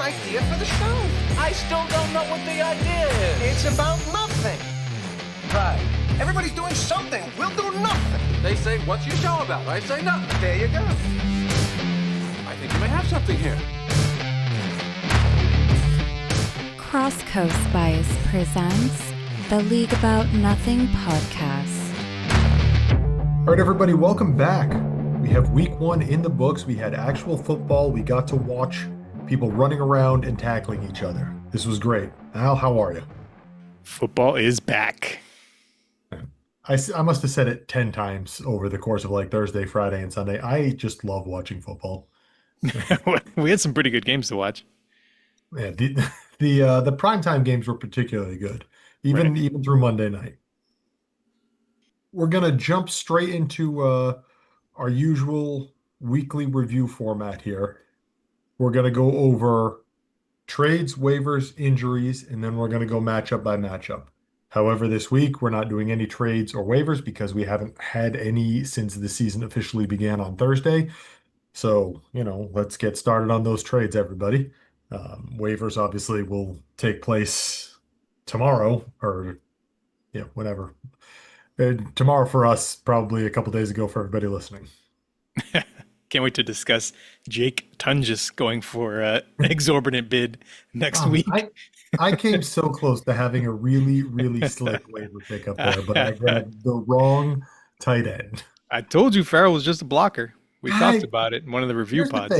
idea for the show. I still don't know what the idea is. It's about nothing. Right. Everybody's doing something. We'll do nothing. They say, what's your show about? I say nothing. There you go. I think you may have something here. Cross Coast Spice presents the League About Nothing podcast. All right, everybody, welcome back. We have week one in the books. We had actual football. We got to watch people running around and tackling each other. This was great. Al, how are you? Football is back. I must have said it 10 times over the course of like Thursday, Friday, and Sunday. I just love watching football. We had some pretty good games to watch. Yeah, the primetime games were particularly good, even through Monday night. We're gonna jump straight into our usual weekly review format here. We're gonna go over trades, waivers, injuries, and then we're gonna go matchup by matchup. However, this week we're not doing any trades or waivers because we haven't had any since the season officially began on Thursday. So, let's get started on those trades, everybody. Waivers obviously will take place tomorrow or, whenever. Tomorrow for us, probably a couple days ago for everybody listening. Can't wait to discuss Jake Tungus going for an exorbitant bid next week. I came so close to having a really, really slick waiver pickup there, but I grabbed the wrong tight end. I told you Farrell was just a blocker. We talked about it in one of the review pods.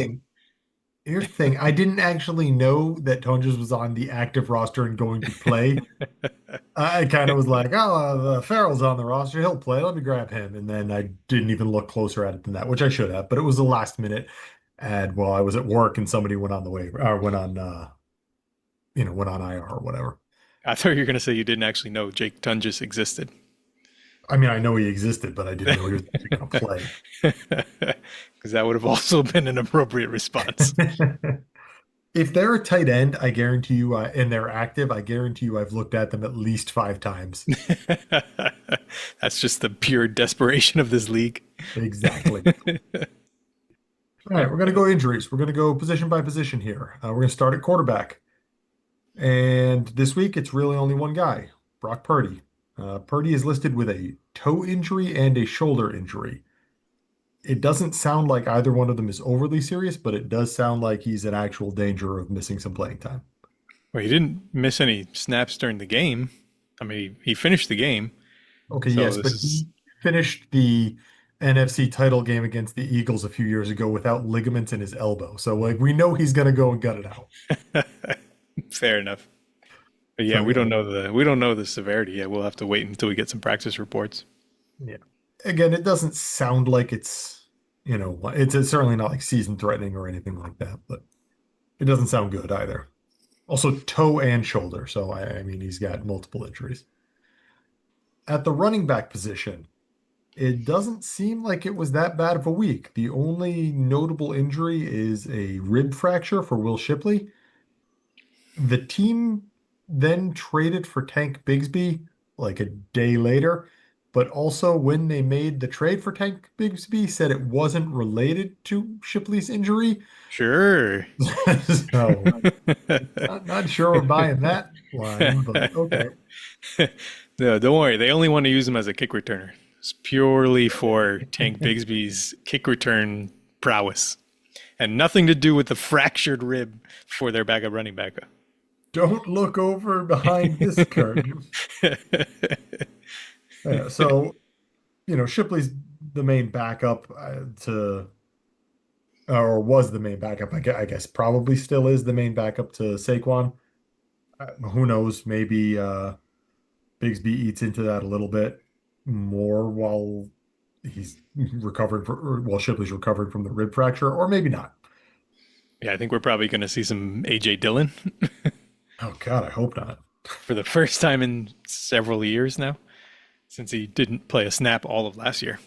Here's the thing. I didn't actually know that Tungus was on the active roster and going to play. I kind of was like, Farrell's on the roster. He'll play. Let me grab him. And then I didn't even look closer at it than that, which I should have. But it was the last minute ad while I was at work and somebody went on the waiver, or went on IR or whatever. I thought you were going to say you didn't actually know Jake Tungus existed. I mean, I know he existed, but I didn't know he was going to play. Because that would have also been an appropriate response. If they're a tight end, I guarantee you, and they're active, I guarantee you I've looked at them at least 5 times. That's just the pure desperation of this league. Exactly. All right, we're going to go injuries. We're going to go position by position here. We're going to start at quarterback. And this week, it's really only one guy, Brock Purdy. Purdy is listed with a toe injury and a shoulder injury. It doesn't sound like either one of them is overly serious, but it does sound like he's in actual danger of missing some playing time. Well, he didn't miss any snaps during the game. I mean, he finished the game. Okay, so yes, but he finished the NFC title game against the Eagles a few years ago without ligaments in his elbow. So, we know he's going to go and gut it out. Fair enough. But yeah, we don't know the severity yet. We'll have to wait until we get some practice reports. Yeah. Again, it doesn't sound like it's certainly not like season threatening or anything like that, but it doesn't sound good either. Also toe and shoulder. So I mean, he's got multiple injuries. At the running back position, it doesn't seem like it was that bad of a week. The only notable injury is a rib fracture for Will Shipley. The team then traded for Tank Bigsby like a day later, but also when they made the trade for Tank Bigsby, said it wasn't related to Shipley's injury. Sure. So, not sure we're buying that line, but okay. No, don't worry. They only want to use him as a kick returner. It's purely for Tank Bigsby's kick return prowess and nothing to do with the fractured rib for their backup running back. Don't look over behind this curtain. So, Shipley's the main backup or was the main backup. I guess probably still is the main backup to Saquon. Who knows? Maybe Bigsby eats into that a little bit more while he's while Shipley's recovering from the rib fracture, or maybe not. Yeah, I think we're probably going to see some AJ Dillon. Oh, God, I hope not. For the first time in several years now, since he didn't play a snap all of last year.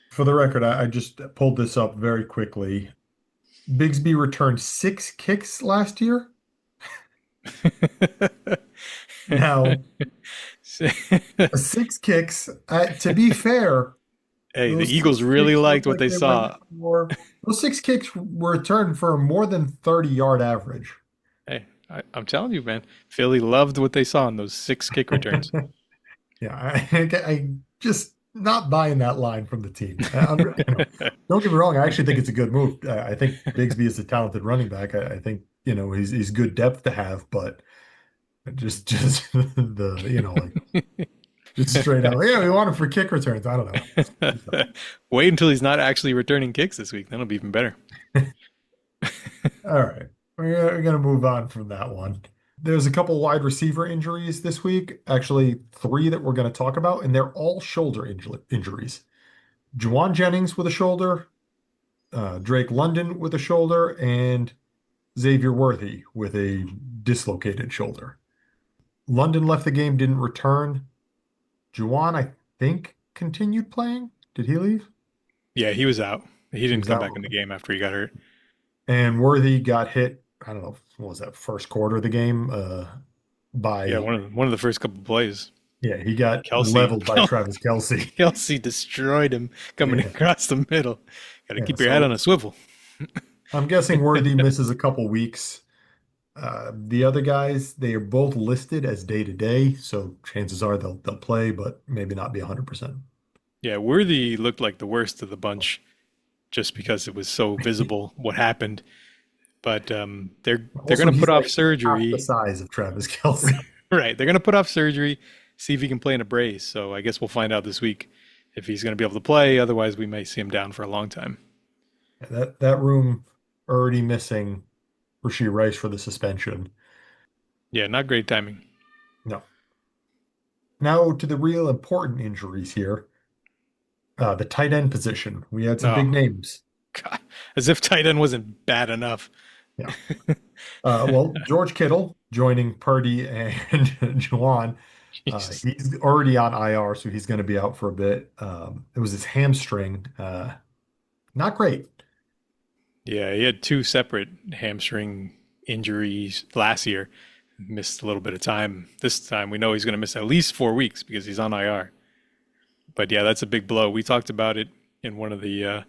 For the record, I just pulled this up very quickly. Bigsby returned 6 kicks last year. Now, 6 kicks, to be fair. Hey, the Eagles really liked what they saw. Those 6 kicks were returned for a more than 30-yard average. Hey, I'm telling you, man, Philly loved what they saw in those 6 kick returns. Yeah, I just not buying that line from the team. Don't get me wrong. I actually think it's a good move. I think Bigsby is a talented running back. I think he's good depth to have, but just the like just straight out. Yeah, we want him for kick returns. I don't know. Wait until he's not actually returning kicks this week. That'll be even better. All right, we're gonna move on from that one. There's a couple wide receiver injuries this week. Actually, three that we're going to talk about, and they're all shoulder injuries. Juwan Jennings with a shoulder, Drake London with a shoulder, and Xavier Worthy with a dislocated shoulder. London left the game, didn't return. Juwan, I think, continued playing. Did he leave? Yeah, he was out. He He didn't was come out. back in the game after he got hurt. And Worthy got hit, I don't know, what was that, first quarter of the game? Yeah, By, one of the first couple plays. yeah, he got Kelsey, leveled by Travis Kelce. Kelsey destroyed him coming Yeah, across the middle. Got to yeah. keep your head on So a swivel. I'm guessing Worthy misses a couple weeks. The other guys, they are both listed as day to day, so chances are they'll play, but maybe not be 100%. Yeah, Worthy looked like the worst of the bunch just because it was so visible what happened. But they're Also, going to he's put off like half the surgery. size of Travis Kelce. Right, they're going to put off surgery, see if he can play in a brace. So I guess we'll find out this week if he's going to be able to play. Otherwise, we may see him down for a long time. That room already missing Rashee Rice for the suspension. Yeah, not great timing. No. Now to the real important injuries here. The tight end position. We had some big Oh, names. God. As if tight end wasn't bad enough. Yeah. Well, George Kittle joining Purdy and Juwan. Jesus. He's already on IR, so he's going to be out for a bit. It was his hamstring. Not great. Yeah, he had 2 separate hamstring injuries last year. Missed a little bit of time. This time we know he's going to miss at least 4 weeks because he's on IR. But yeah, that's a big blow. We talked about it in one of the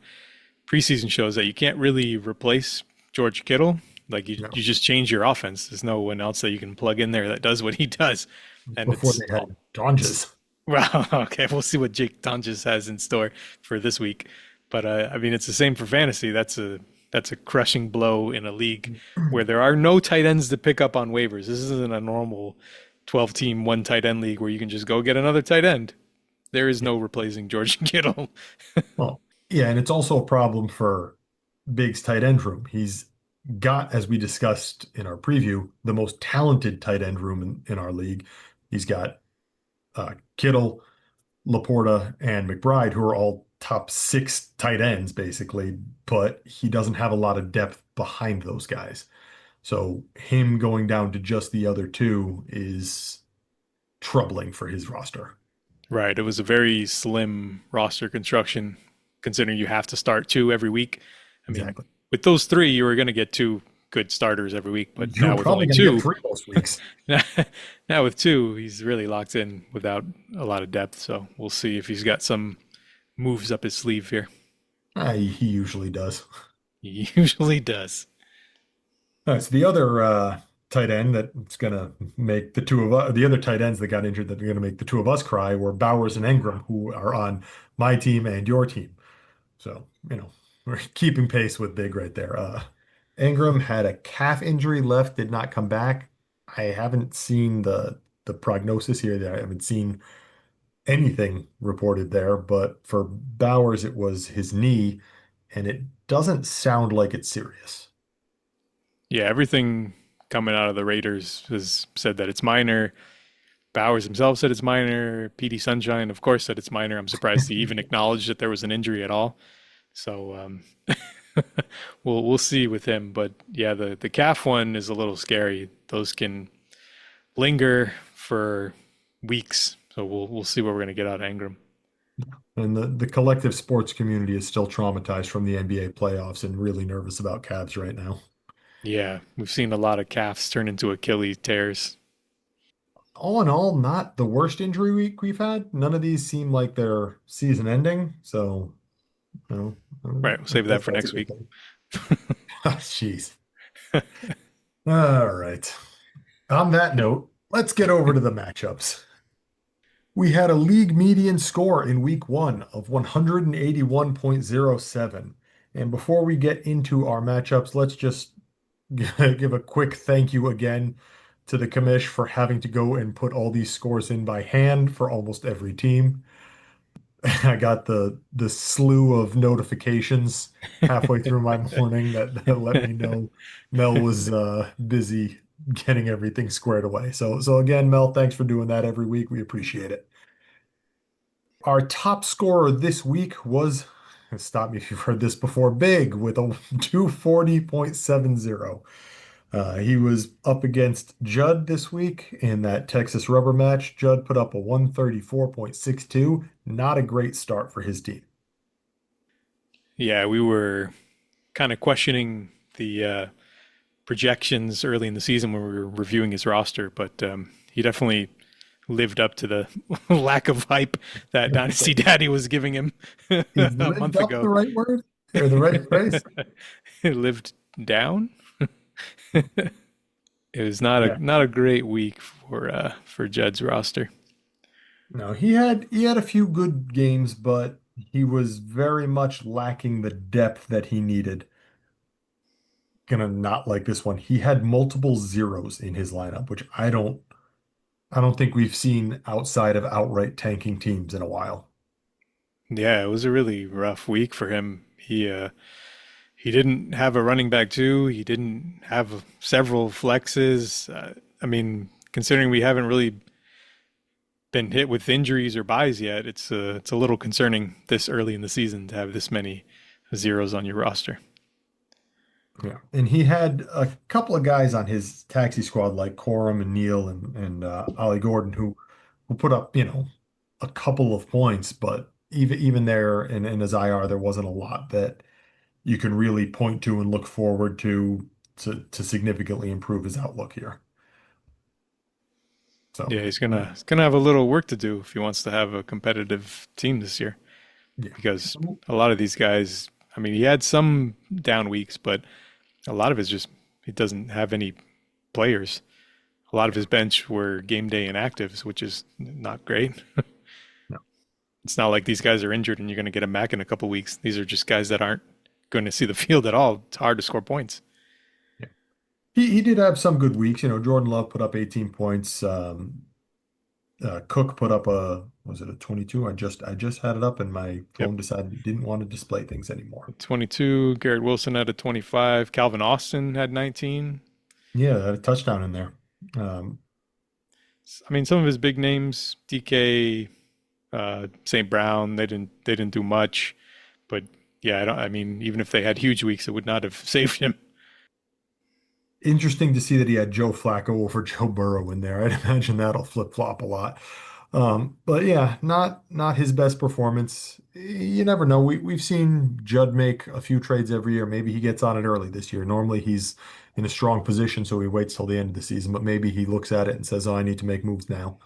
preseason shows that you can't really replace George Kittle. Like you, No. you just change your offense. There's no one else that you can plug in there that does what he does. And Before it's they had Donges. well, okay. We'll see what Jake Donges has in store for this week. But I mean, it's the same for fantasy. That's a crushing blow in a league where there are no tight ends to pick up on waivers. This isn't a normal 12-team one tight end league where you can just go get another tight end. There is no replacing George Kittle. Well, yeah, and it's also a problem for Big's tight end room. He's got, as we discussed in our preview, the most talented tight end room in our league. He's got Kittle, Laporta, and McBride, who are all top 6 tight ends, basically, but he doesn't have a lot of depth behind those guys. So him going down to just the other two is troubling for his roster. Right. It was a very slim roster construction, considering you have to start 2 every week. I mean, Exactly. with those 3, you were going to get 2 good starters every week, but You're now with probably only going to 2, get 3 most weeks. now with 2, he's really locked in without a lot of depth. So we'll see if he's got some moves up his sleeve here. He usually does. He usually does. All right, so the other tight end that's going to make the two of us, the other tight ends that got injured that are going to make the two of us cry were Bowers and Ingram, who are on my team and your team. So, we're keeping pace with Big right there. Ingram had a calf injury left, did not come back. I haven't seen the prognosis here. I haven't seen anything reported there, but for Bowers, it was his knee, and it doesn't sound like it's serious. Yeah, everything coming out of the Raiders has said that it's minor. Bowers himself said it's minor. PD Sunshine, of course, said it's minor. I'm surprised he even acknowledged that there was an injury at all. So we'll see with him. But yeah, the calf one is a little scary. Those can linger for weeks. So we'll see what we're gonna get out of Ingram. And the collective sports community is still traumatized from the NBA playoffs and really nervous about Cavs right now. Yeah, we've seen a lot of calves turn into Achilles tears. All in all, not the worst injury week we've had. None of these seem like they're season ending. So, you know, Right, we'll save that for that's next a good week. thing. Jeez. All right. On that note, let's get over to the matchups. We had a league median score in week one of 181.07. And before we get into our matchups, let's just give a quick thank you again to the commish for having to go and put all these scores in by hand for almost every team. I got the slew of notifications halfway through my morning that let me know Mel was busy getting everything squared away. So again, Mel, thanks for doing that every week. We appreciate it. Our top scorer this week was, stop me if you've heard this before, Big with a 240.70. He was up against Judd this week in that Texas rubber match. Judd put up a 134.62. Not a great start for his team. Yeah, we were kind of questioning the projections early in the season when we were reviewing his roster, but he definitely lived up to the lack of hype that Dynasty Daddy was giving him Is a lived month up the ago. right word or the right phrase? It lived down. It was not Yeah. a great week for Judd's roster. No, he had a few good games, but he was very much lacking the depth that he needed. Gonna not like this one. He had multiple zeros in his lineup, which I don't think we've seen outside of outright tanking teams in a while. Yeah, it was a really rough week for him. He didn't have a running back too. He didn't have several flexes. I mean, considering we haven't really been hit with injuries or buys yet, it's a little concerning this early in the season to have this many zeros on your roster. Yeah. And he had a couple of guys on his taxi squad like Corum and Neal and Ollie Gordon who put up, a couple of points, but even there in his IR, there wasn't a lot that you can really point to and look forward to significantly improve his outlook here. So Yeah, he's gonna have a little work to do if he wants to have a competitive team this year yeah. because a lot of these guys, I mean, he had some down weeks, but a lot of it's just he doesn't have any players. A lot of his bench were game day inactives, which is not great. No. It's not like these guys are injured and you're going to get them back in a couple weeks. These are just guys that aren't going to see the field at all. It's hard to score points. Yeah. He did have some good weeks. Jordan Love put up 18 points. Cook put up was it a 22? I just had it up and my Yep. phone decided it didn't want to display things anymore. 22. Garrett Wilson had a 25. Calvin Austin had 19. Yeah, had a touchdown in there. Um, I mean, some of his big names, DK, St. Brown, they didn't do much. But yeah, I mean, even if they had huge weeks, it would not have saved him. Interesting to see that he had Joe Flacco over Joe Burrow in there. I'd imagine that'll flip-flop a lot. But yeah, not his best performance. You never know. We've seen Judd make a few trades every year. Maybe he gets on it early this year. Normally he's in a strong position, so he waits till the end of the season. But maybe he looks at it and says, "Oh, I need to make moves now."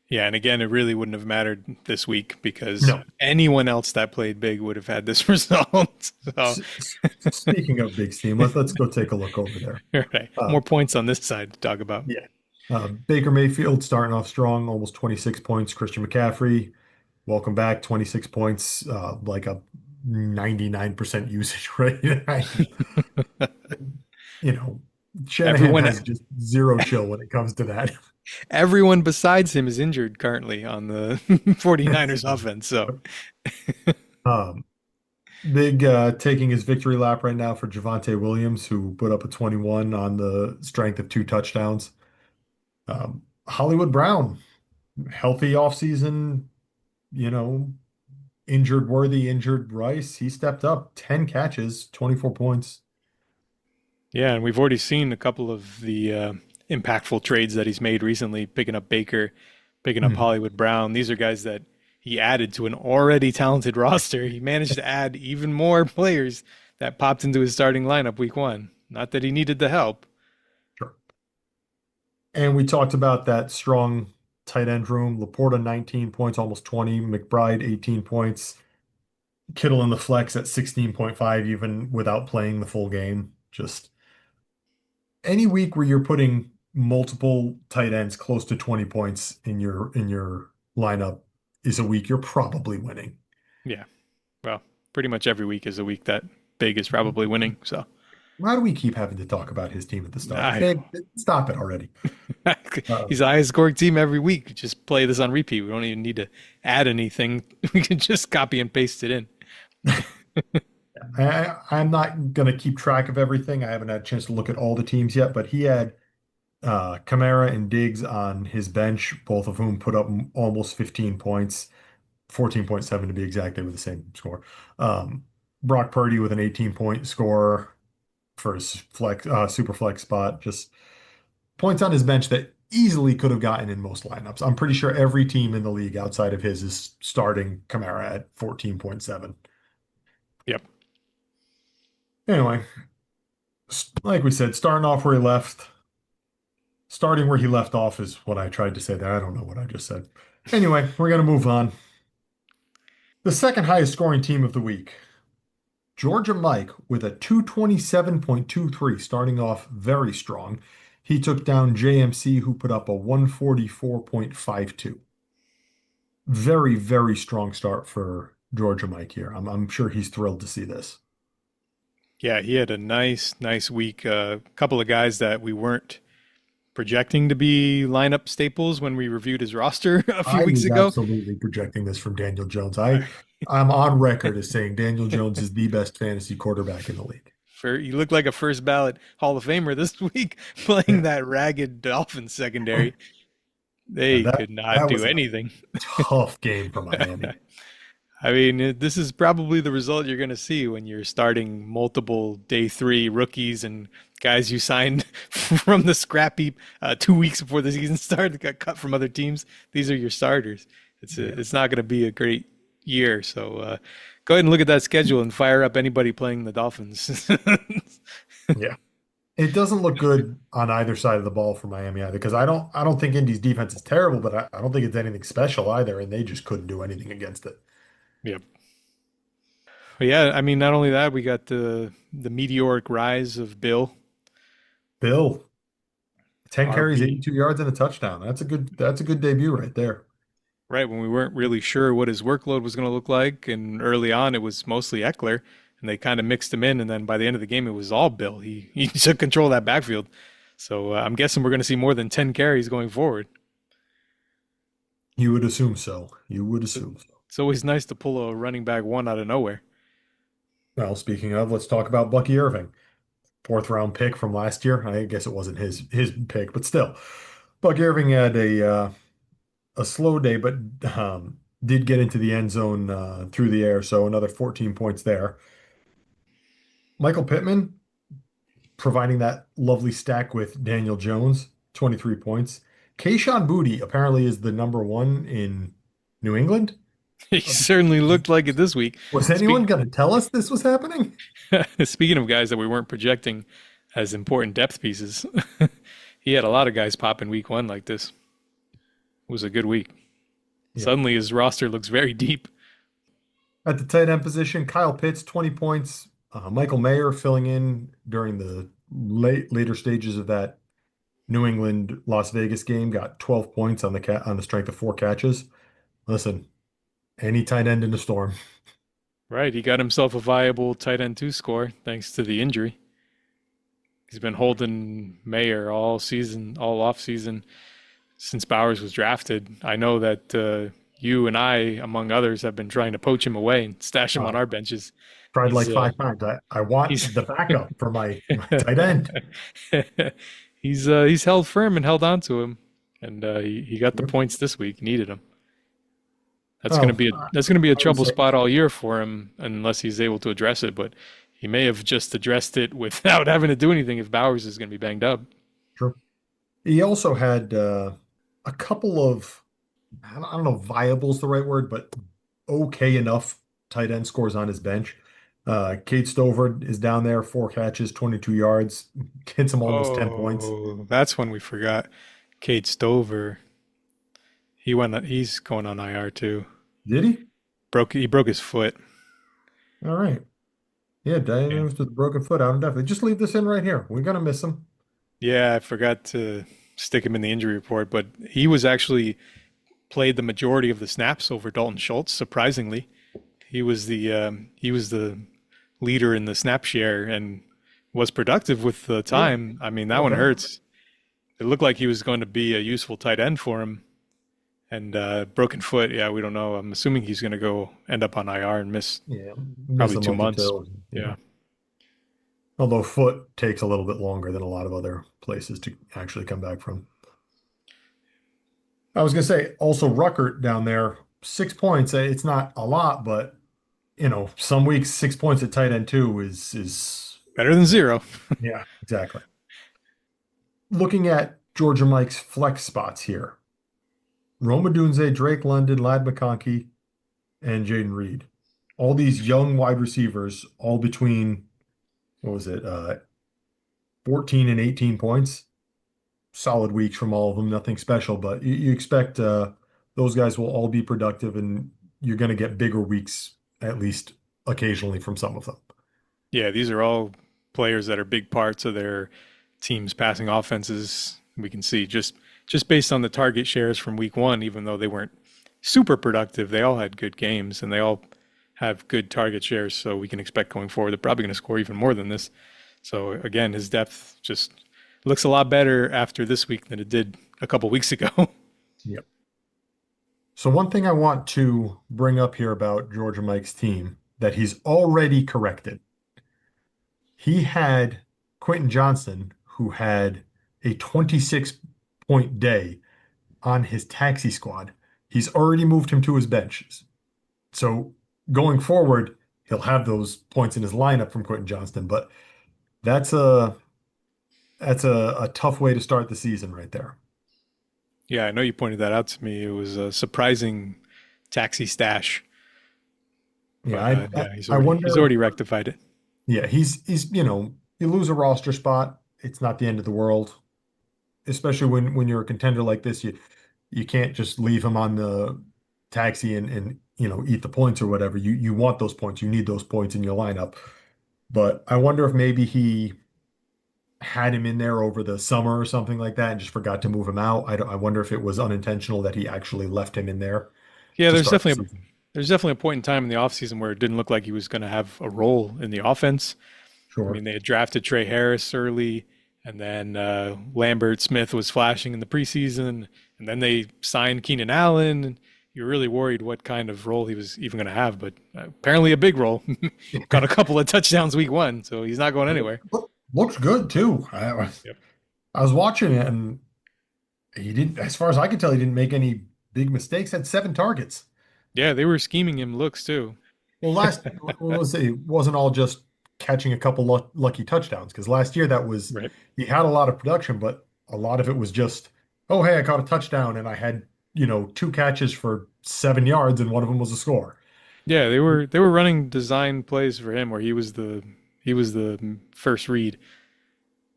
Yeah, and again, it really wouldn't have mattered this week because No. anyone else that played big would have had this result. So, Speaking of Big Steam, let's go take a look over there. right, Uh, more points on this side to talk about. yeah. Baker Mayfield starting off strong, almost 26 points. Christian McCaffrey, welcome back, 26 points, like a 99% usage rate. You know, Shanahan Everyone, has just zero chill when it comes to that. everyone besides him is injured currently on the 49ers offense. So, Um, Big taking his victory lap right now for Javante Williams, who put up a 21 on the strength of two touchdowns. Hollywood Brown, healthy offseason, you know, injured Worthy, injured Rice. He stepped up 10 catches, 24 points. yeah, and we've already seen a couple of the impactful trades that he's made recently, picking up Baker, picking up Mhm. Hollywood Brown. These are guys that he added to an already talented roster. He managed to add even more players that popped into his starting lineup week one. Not that he needed the help. Sure. And we talked about that strong tight end room. Laporta 19 points, almost 20. McBride 18 points. Kittle in the flex at 16.5, even without playing the full game. Just any week where you're putting multiple tight ends close to 20 points in your lineup is a week you're probably winning. Yeah. Well, pretty much every week is a week that Big is probably winning. So Why do we keep having to talk about his team at the start? I, Big, stop it already. he's the highest scoring team every week. Just play this on repeat. We don't even need to add anything. We can just copy and paste it in. I'm not going to keep track of everything. I haven't had a chance to look at all the teams yet, but he had Kamara and Diggs on his bench, both of whom put up almost 15 points, 14.7 to be exact. They were the same score. Brock Purdy with an 18-point score for his super flex spot. Just points on his bench that easily could have gotten in most lineups. I'm pretty sure every team in the league outside of his is starting Kamara at 14.7. Yep. Anyway, like we said, starting off where he left, starting where he left off is what I tried to say there. I don't know what I just said. Anyway, we're going to move on. The second highest scoring team of the week, Georgia Mike with a 227.23, starting off very strong. He took down JMC, who put up a 144.52. Very, very strong start for Georgia Mike here. I'm sure he's thrilled to see this. Yeah, he had a nice week. A couple of guys that we weren't projecting to be lineup staples when we reviewed his roster a few I weeks was ago. absolutely projecting this from Daniel Jones. I'm on record as saying Daniel Jones is the best fantasy quarterback in the league. He looked like a first ballot Hall of Famer this week playing Yeah. that ragged Dolphins secondary. And They that could not that do was a anything. tough game for Miami. I mean, this is probably the result you're going to see when you're starting multiple day three rookies and guys you signed from the scrap heap 2 weeks before the season started, got cut from other teams. These are your starters. Yeah. It's not going to be a great year. So go ahead and look at that schedule and fire up anybody playing the Dolphins. Yeah. It doesn't look good on either side of the ball for Miami either, because I don't think Indy's defense is terrible, but I don't think it's anything special either, and they just couldn't do anything against it. Yep. But yeah, I mean, not only that, we got the meteoric rise of Bill, Bill, 10 carries, RB. 82 yards, and a touchdown. That's a good debut right there. Right, when we weren't really sure what his workload was going to look like, and early on it was mostly Eckler, and they kind of mixed him in, and then by the end of the game it was all Bill. He took control of that backfield. So I'm guessing we're going to see more than 10 carries going forward. You would assume so. You would So assume so. it's always nice to pull a running back one out of nowhere. Well, speaking of, let's talk about Bucky Irving. Fourth round pick from last year. I guess it wasn't his pick, but still. Bucky Irving had a slow day, but did get into the end zone through the air, so another 14 points there. Michael Pittman providing that lovely stack with Daniel Jones, 23 points. Kayshon Boutte apparently is the number one in New England. He certainly looked like it this week. Was anyone Speak, going to tell us this was happening? Speaking of guys that we weren't projecting as important depth pieces, he had a lot of guys pop in week one like this. It was a good week. Yeah. Suddenly his roster looks very deep. At the tight end position, Kyle Pitts, 20 points. Michael Mayer filling in during the later stages of that New England Las Vegas game, got 12 points on the strength of 4 catches. Listen, any tight end in the storm. Right, he got himself a viable tight end two score thanks to the injury. He's been holding Mayer all season, all off season since Bowers was drafted. I know that you and I, among others, have been trying to poach him away and stash him on Uh, our benches. Tried like He's 5 times. I he's want the backup for my tight end. he's held firm and held on to him, and he got the Yep. points this week. Needed them. Oh, That's gonna be a I would trouble say spot all year for him unless he's able to address it. But he may have just addressed it without having to do anything if Bowers is gonna be banged up. true. He also had a couple of, I don't know, viable's the right word, but okay enough tight end scores on his bench. Kate Stover is down there, 4 catches, 22 yards, hits him almost 10 points. Oh, that's when we forgot Cade Stover. He's going on IR too. Did he? He broke his foot. All right. Yeah, Yeah. Daniels with a broken foot out indefinitely. Just leave this in right here. We're gonna miss him. Yeah, I forgot to stick him in the injury report, but he was actually played the majority of the snaps over Dalton Schultz. Surprisingly, he was the leader in the snap share and was productive with the Yeah, time. I mean, that well one done. hurts. It looked like he was going to be a useful tight end for him. And broken foot, yeah, we don't know. I'm assuming he's going to go end up on IR and miss Yeah, miss probably a two month or months. two. Yeah. Yeah. Although foot takes a little bit longer than a lot of other places to actually come back from. I was gonna say also Ruckert down there, 6 points. It's not a lot, but some weeks 6 points at tight end too is Better than zero. yeah, exactly. Looking at Georgia Mike's flex spots here. Roma Dunze, Drake London, Lad McConkey, and Jaden Reed. All these young wide receivers, all between what was it, 14 and 18 points. Solid weeks from all of them, nothing special, but you expect those guys will all be productive and you're going to get bigger weeks at least occasionally from some of them. Yeah, these are all players that are big parts of their team's passing offenses. We can see just based on the target shares from week one, even though they weren't super productive, they all had good games and they all have good target shares. So we can expect going forward, they're probably going to score even more than this. So again, his depth just looks a lot better after this week than it did a couple weeks ago. Yep. So one thing I want to bring up here about Georgia Mike's team that he's already corrected. He had Quentin Johnson, who had a 26-point day on his taxi squad. He's already moved him to his bench. So going forward, he'll have those points in his lineup from Quentin Johnston, but that's a tough way to start the season right there. Yeah, I know you pointed that out to me. It was a surprising taxi stash, Yeah, but I yeah, he's I already he's wonder. already rectified it. Yeah, he's you lose a roster spot, it's not the end of the world, especially when you're a contender like this. You can't just leave him on the taxi and eat the points or whatever. You want those points. You need those points in your lineup. But I wonder if maybe he had him in there over the summer or something like that and just forgot to move him out. I wonder if it was unintentional that he actually left him in there Yeah, to there's start the definitely season. there's definitely a point in time in the offseason where it didn't look like he was going to have a role in the offense. I mean, Sure. they had drafted Trey Harris early, and then Lambert Smith was flashing in the preseason, and then they signed Keenan Allen. And you're really worried what kind of role he was even going to have, but apparently a big role. Got a couple of touchdowns week one, so he's not going anywhere. Looks good too. Yep. I was watching it and he didn't, as far as I could tell, he didn't make any big mistakes. Had 7 targets. Yeah, they were scheming him looks too. Well, let's say it wasn't all just catching a couple lucky touchdowns because last year that was Right. he had a lot of production, but a lot of it was just, oh hey, I caught a touchdown and I had 2 catches for 7 yards and one of them was a score. Yeah, they were running design plays for him where he was the first read.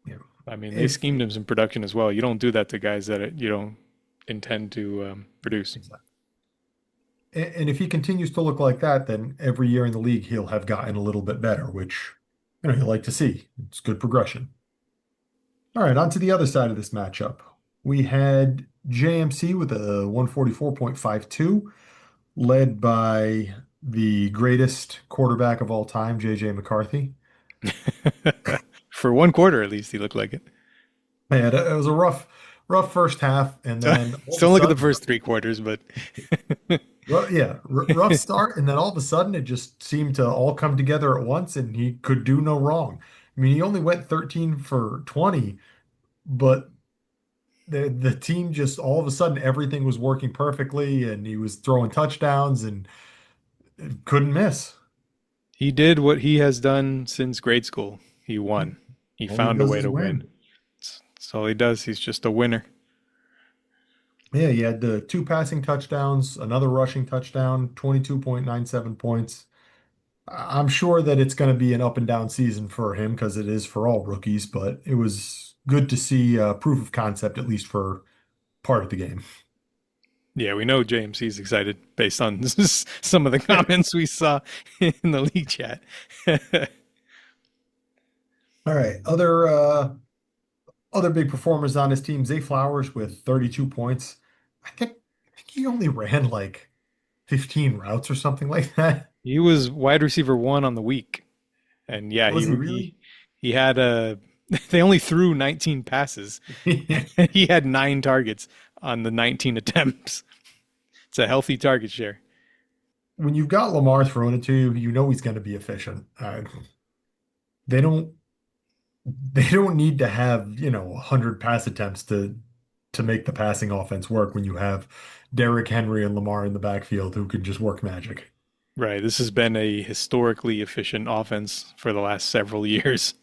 Yeah. I mean, they If schemed him some production as well. You don't do that to guys that you don't intend to produce. and if he continues to look like that, then every year in the league he'll have gotten a little bit better, which you like to see. It's good progression. All right, on to the other side of this matchup. We had JMC with a 144.52, led by the greatest quarterback of all time, JJ McCarthy. For one quarter, at least, he looked like it. Man, it was a rough first half, and So, then all so of a don't look at the sudden, first 3 quarters, but rough start, and then all of a sudden it just seemed to all come together at once, and he could do no wrong. I mean, he only went 13 for 20, but the team just all of a sudden everything was working perfectly, and he was throwing touchdowns and couldn't miss. he did what he has done since grade school. He won. He All he found a does way is to win. win. That's all he does. He's just a winner. Yeah, he had the 2 passing touchdowns, another rushing touchdown, 22.97 points. I'm sure that it's going to be an up and down season for him because it is for all rookies, but it was good to see proof of concept, at least for part of the game. Yeah, we know James. He's excited based on some of the comments we saw in the league chat. All right, Other big performers on his team, Zay Flowers with 32 points. I think he only ran like 15 routes or something like that. He was wide receiver one on the week, and yeah, Was he he really? he had a. They only threw 19 passes. He had 9 targets on the 19 attempts. It's a healthy target share. When you've got Lamar throwing it to you, you know he's going to be efficient. They don't they don't need to have, 100 pass attempts to make the passing offense work when you have Derrick Henry and Lamar in the backfield who can just work magic. Right. This has been a historically efficient offense for the last several years.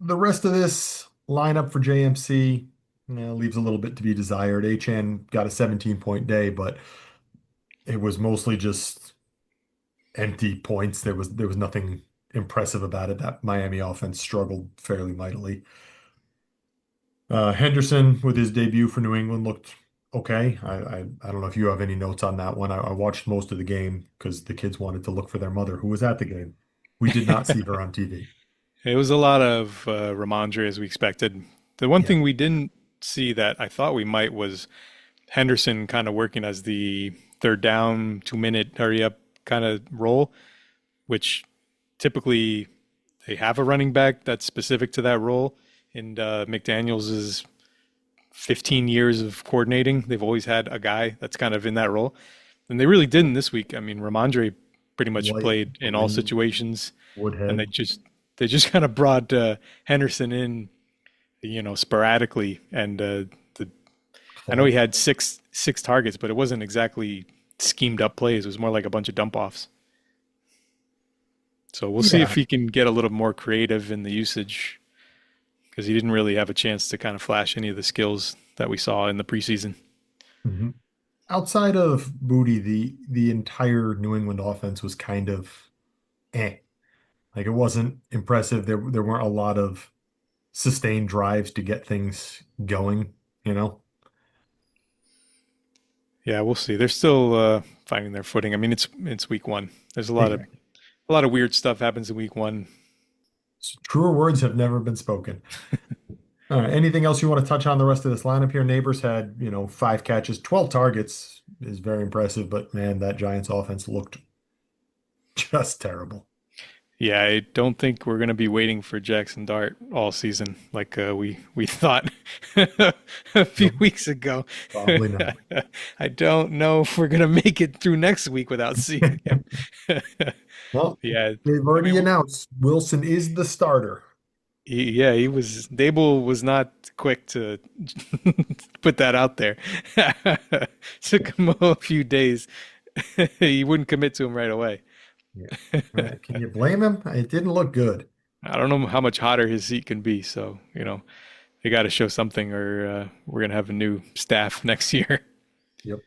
The rest of this lineup for JMC, leaves a little bit to be desired. HN got a 17-point day, but it was mostly just empty points. There was nothing impressive about it. That Miami offense struggled fairly mightily. Henderson with his debut for New England looked okay. I don't know if you have any notes on that one. I watched most of the game because the kids wanted to look for their mother who was at the game. We did not see her on TV. It was a lot of Ramondre as we expected. The one Yeah. thing we didn't see that I thought we might was Henderson kind of working as the third down, 2 minute hurry up kind of role, which typically they have a running back that's specific to that role. And McDaniels is 15 years of coordinating. They've always had a guy that's kind of in that role. And they really didn't this week. I mean, Ramondre pretty much White, played in all Green, situations, and Woodhead. they just kind of brought Henderson in, sporadically. And I know he Falk. had six targets, but it wasn't exactly schemed up plays. It was more like a bunch of dump offs. So we'll see if Yeah. he can get a little more creative in the usage because he didn't really have a chance to kind of flash any of the skills that we saw in the preseason. Mhm. Outside of Booty, the entire New England offense was kind of eh. Like it wasn't impressive. There weren't a lot of sustained drives to get things going, you know? Yeah, we'll see. They're still finding their footing. I mean, it's week one. There's Exactly. a lot of weird stuff happens in week one. Truer words have never been spoken. All right. Anything else you want to touch on the rest of this lineup here? Neighbors had, 5 catches, 12 targets is very impressive, but man, that Giants offense looked just terrible. Yeah, I don't think we're going to be waiting for Jackson Dart all season like we thought a few Nope, weeks ago. probably not. I don't know if we're going to make it through next week without seeing him. Well, Yeah, they've I already mean, announced Wilson is the starter. he was Dable was not quick to put that out there. Took him a few days. He wouldn't commit to him right away. Yeah. Can you blame him? It didn't look good. I don't know how much hotter his seat can be, so they got to show something, or we're gonna have a new staff next year. Yep.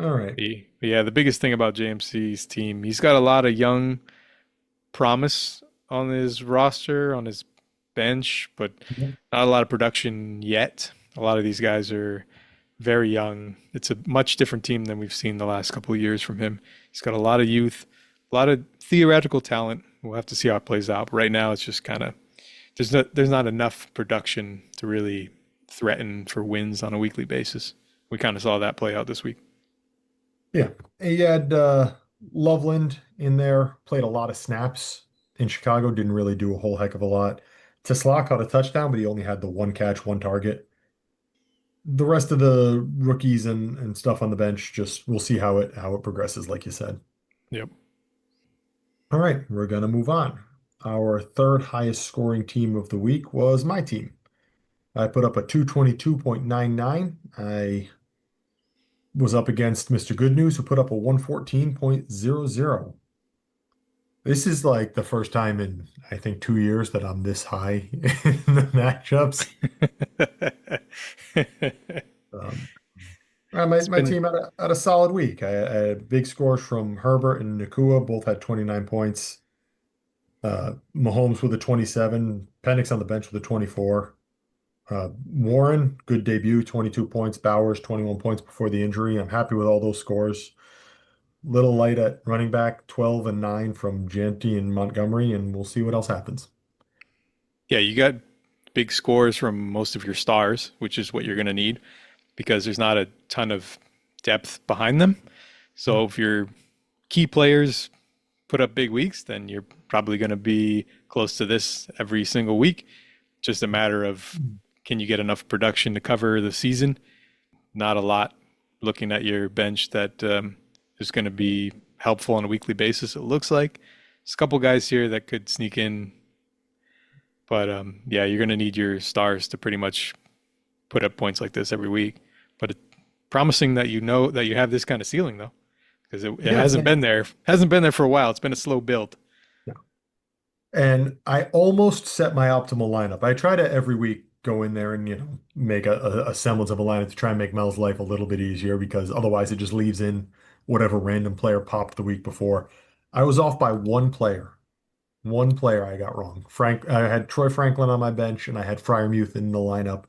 All right. Yeah, the biggest thing about JMC's team, he's got a lot of young promise on his roster, on his bench, but Yep. not a lot of production yet. A lot of these guys are very young. It's a much different team than we've seen the last couple of years from him. He's got a lot of youth, a lot of theoretical talent. We'll have to see how it plays out. But right now, it's just kind of there's not enough production to really threaten for wins on a weekly basis. We kind of saw that play out this week. Yeah. He had Loveland in there, played a lot of snaps in Chicago, didn't really do a whole heck of a lot. Tesla caught a touchdown, but he only had the one catch, one target. The rest of the rookies and stuff on the bench, just we'll see how it progresses, like you said. Yep. All right, we're gonna move on. Our third highest scoring team of the week was my team. I put up a 222.99. I was up against Mr. Good News, who put up a 114.00. This is like the first time in, I think, 2 years that I'm this high in the matchups. Um, my, It's my been team had a solid week. I had big scores from Herbert and Nakua, both had 29 points. Mahomes with a 27, Penix on the bench with a 24. Warren, good debut, 22 points. Bowers, 21 points before the injury. I'm happy with all those scores. Little light at running back, 12 and 9 from Janty and Montgomery, and we'll see what else happens. yeah, you got big scores from most of your stars, which is what you're going to need because there's not a ton of depth behind them. So if your key players put up big weeks, then you're probably going to be close to this every single week. Just a matter of can you get enough production to cover the season? Not a lot looking at your bench that is going to be helpful on a weekly basis, it looks like. There's a couple guys here that could sneak in, but yeah, you're going to need your stars to pretty much put up points like this every week. But it's promising that you know that you have this kind of ceiling, though, because it hasn't been there. Hasn't been there for a while. It's been a slow build. Yeah. And I almost set my optimal lineup. I try to every week go in there and make a semblance of a lineup to try and make Mel's life a little bit easier because otherwise it just leaves in whatever random player popped the week before. I was off by one player. One player I got wrong. I had Troy Franklin on my bench and I had Fryermuth in the lineup,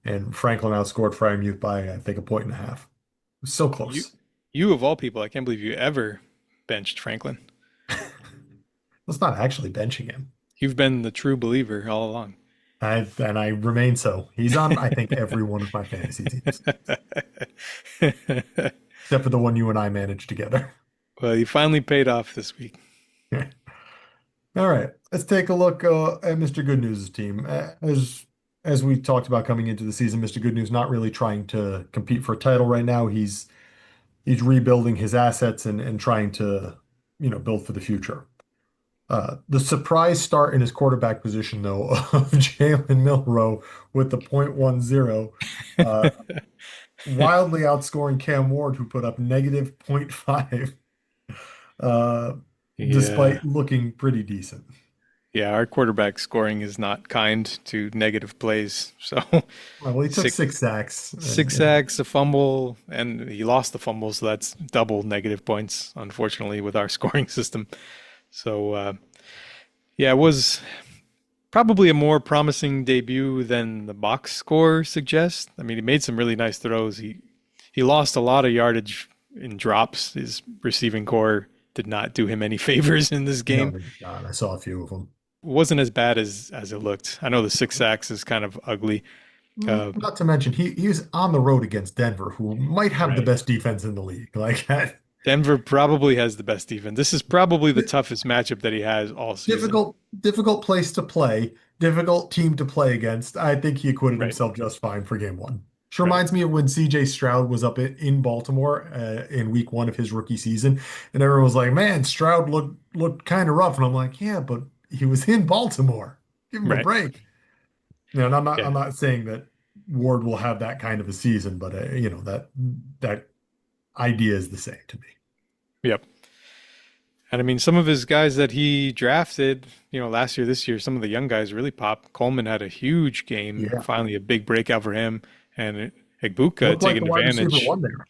and Franklin outscored Fryermuth by I think a point and a half. It was so You, close. you of all people, I can't believe you ever benched Franklin. That's not actually benching him. You've been the true believer all along. And I remain so. He's on, I think, every one of my fantasy teams, except for the one you and I managed together. Well, you finally paid off this week. All right, let's take a look at Mr. Good News' team. As we talked about coming into the season, Mr. Good News not really trying to compete for a title right now. He's rebuilding his assets and trying to, build for the future. The surprise start in his quarterback position, though, of Jalen Milroe with the .10, wildly outscoring Cam Ward, who put up negative .5, Yeah. despite looking pretty decent. Yeah, our quarterback scoring is not kind to negative plays. So Well, he took six, 6 sacks. six sacks, a fumble, and he lost the fumble, so that's double negative points, unfortunately, with our scoring system. So yeah, it was probably a more promising debut than the box score suggests. I mean, he made some really nice throws. He lost a lot of yardage in drops. His receiving core did not do him any favors in this game. No, God, I saw a few of them. Wasn't as bad as it looked. I know the 6 sacks is kind of ugly. Not to mention, he was on the road against Denver, who might have the Right. best defense in the league. Like that. Denver probably has the best defense. This is probably the toughest matchup that he has all season. Difficult place to play, difficult team to play against. I think he acquitted Right. himself just fine for game one. Which Right. reminds me of when CJ Stroud was up in Baltimore in week one of his rookie season, and everyone was like, "Man, Stroud looked kind of rough," and I'm like, "Yeah, but he was in Baltimore. Give him a Right. break." And I'm Yeah. not saying that Ward will have that kind of a season, but that idea is the same to me. Yep. And I mean, some of his guys that he drafted, last year, this year, some of the young guys really popped. Coleman had a huge game, Yeah. finally a big breakout for him. And Egbuka Looked like taking the wide receiver advantage, one there.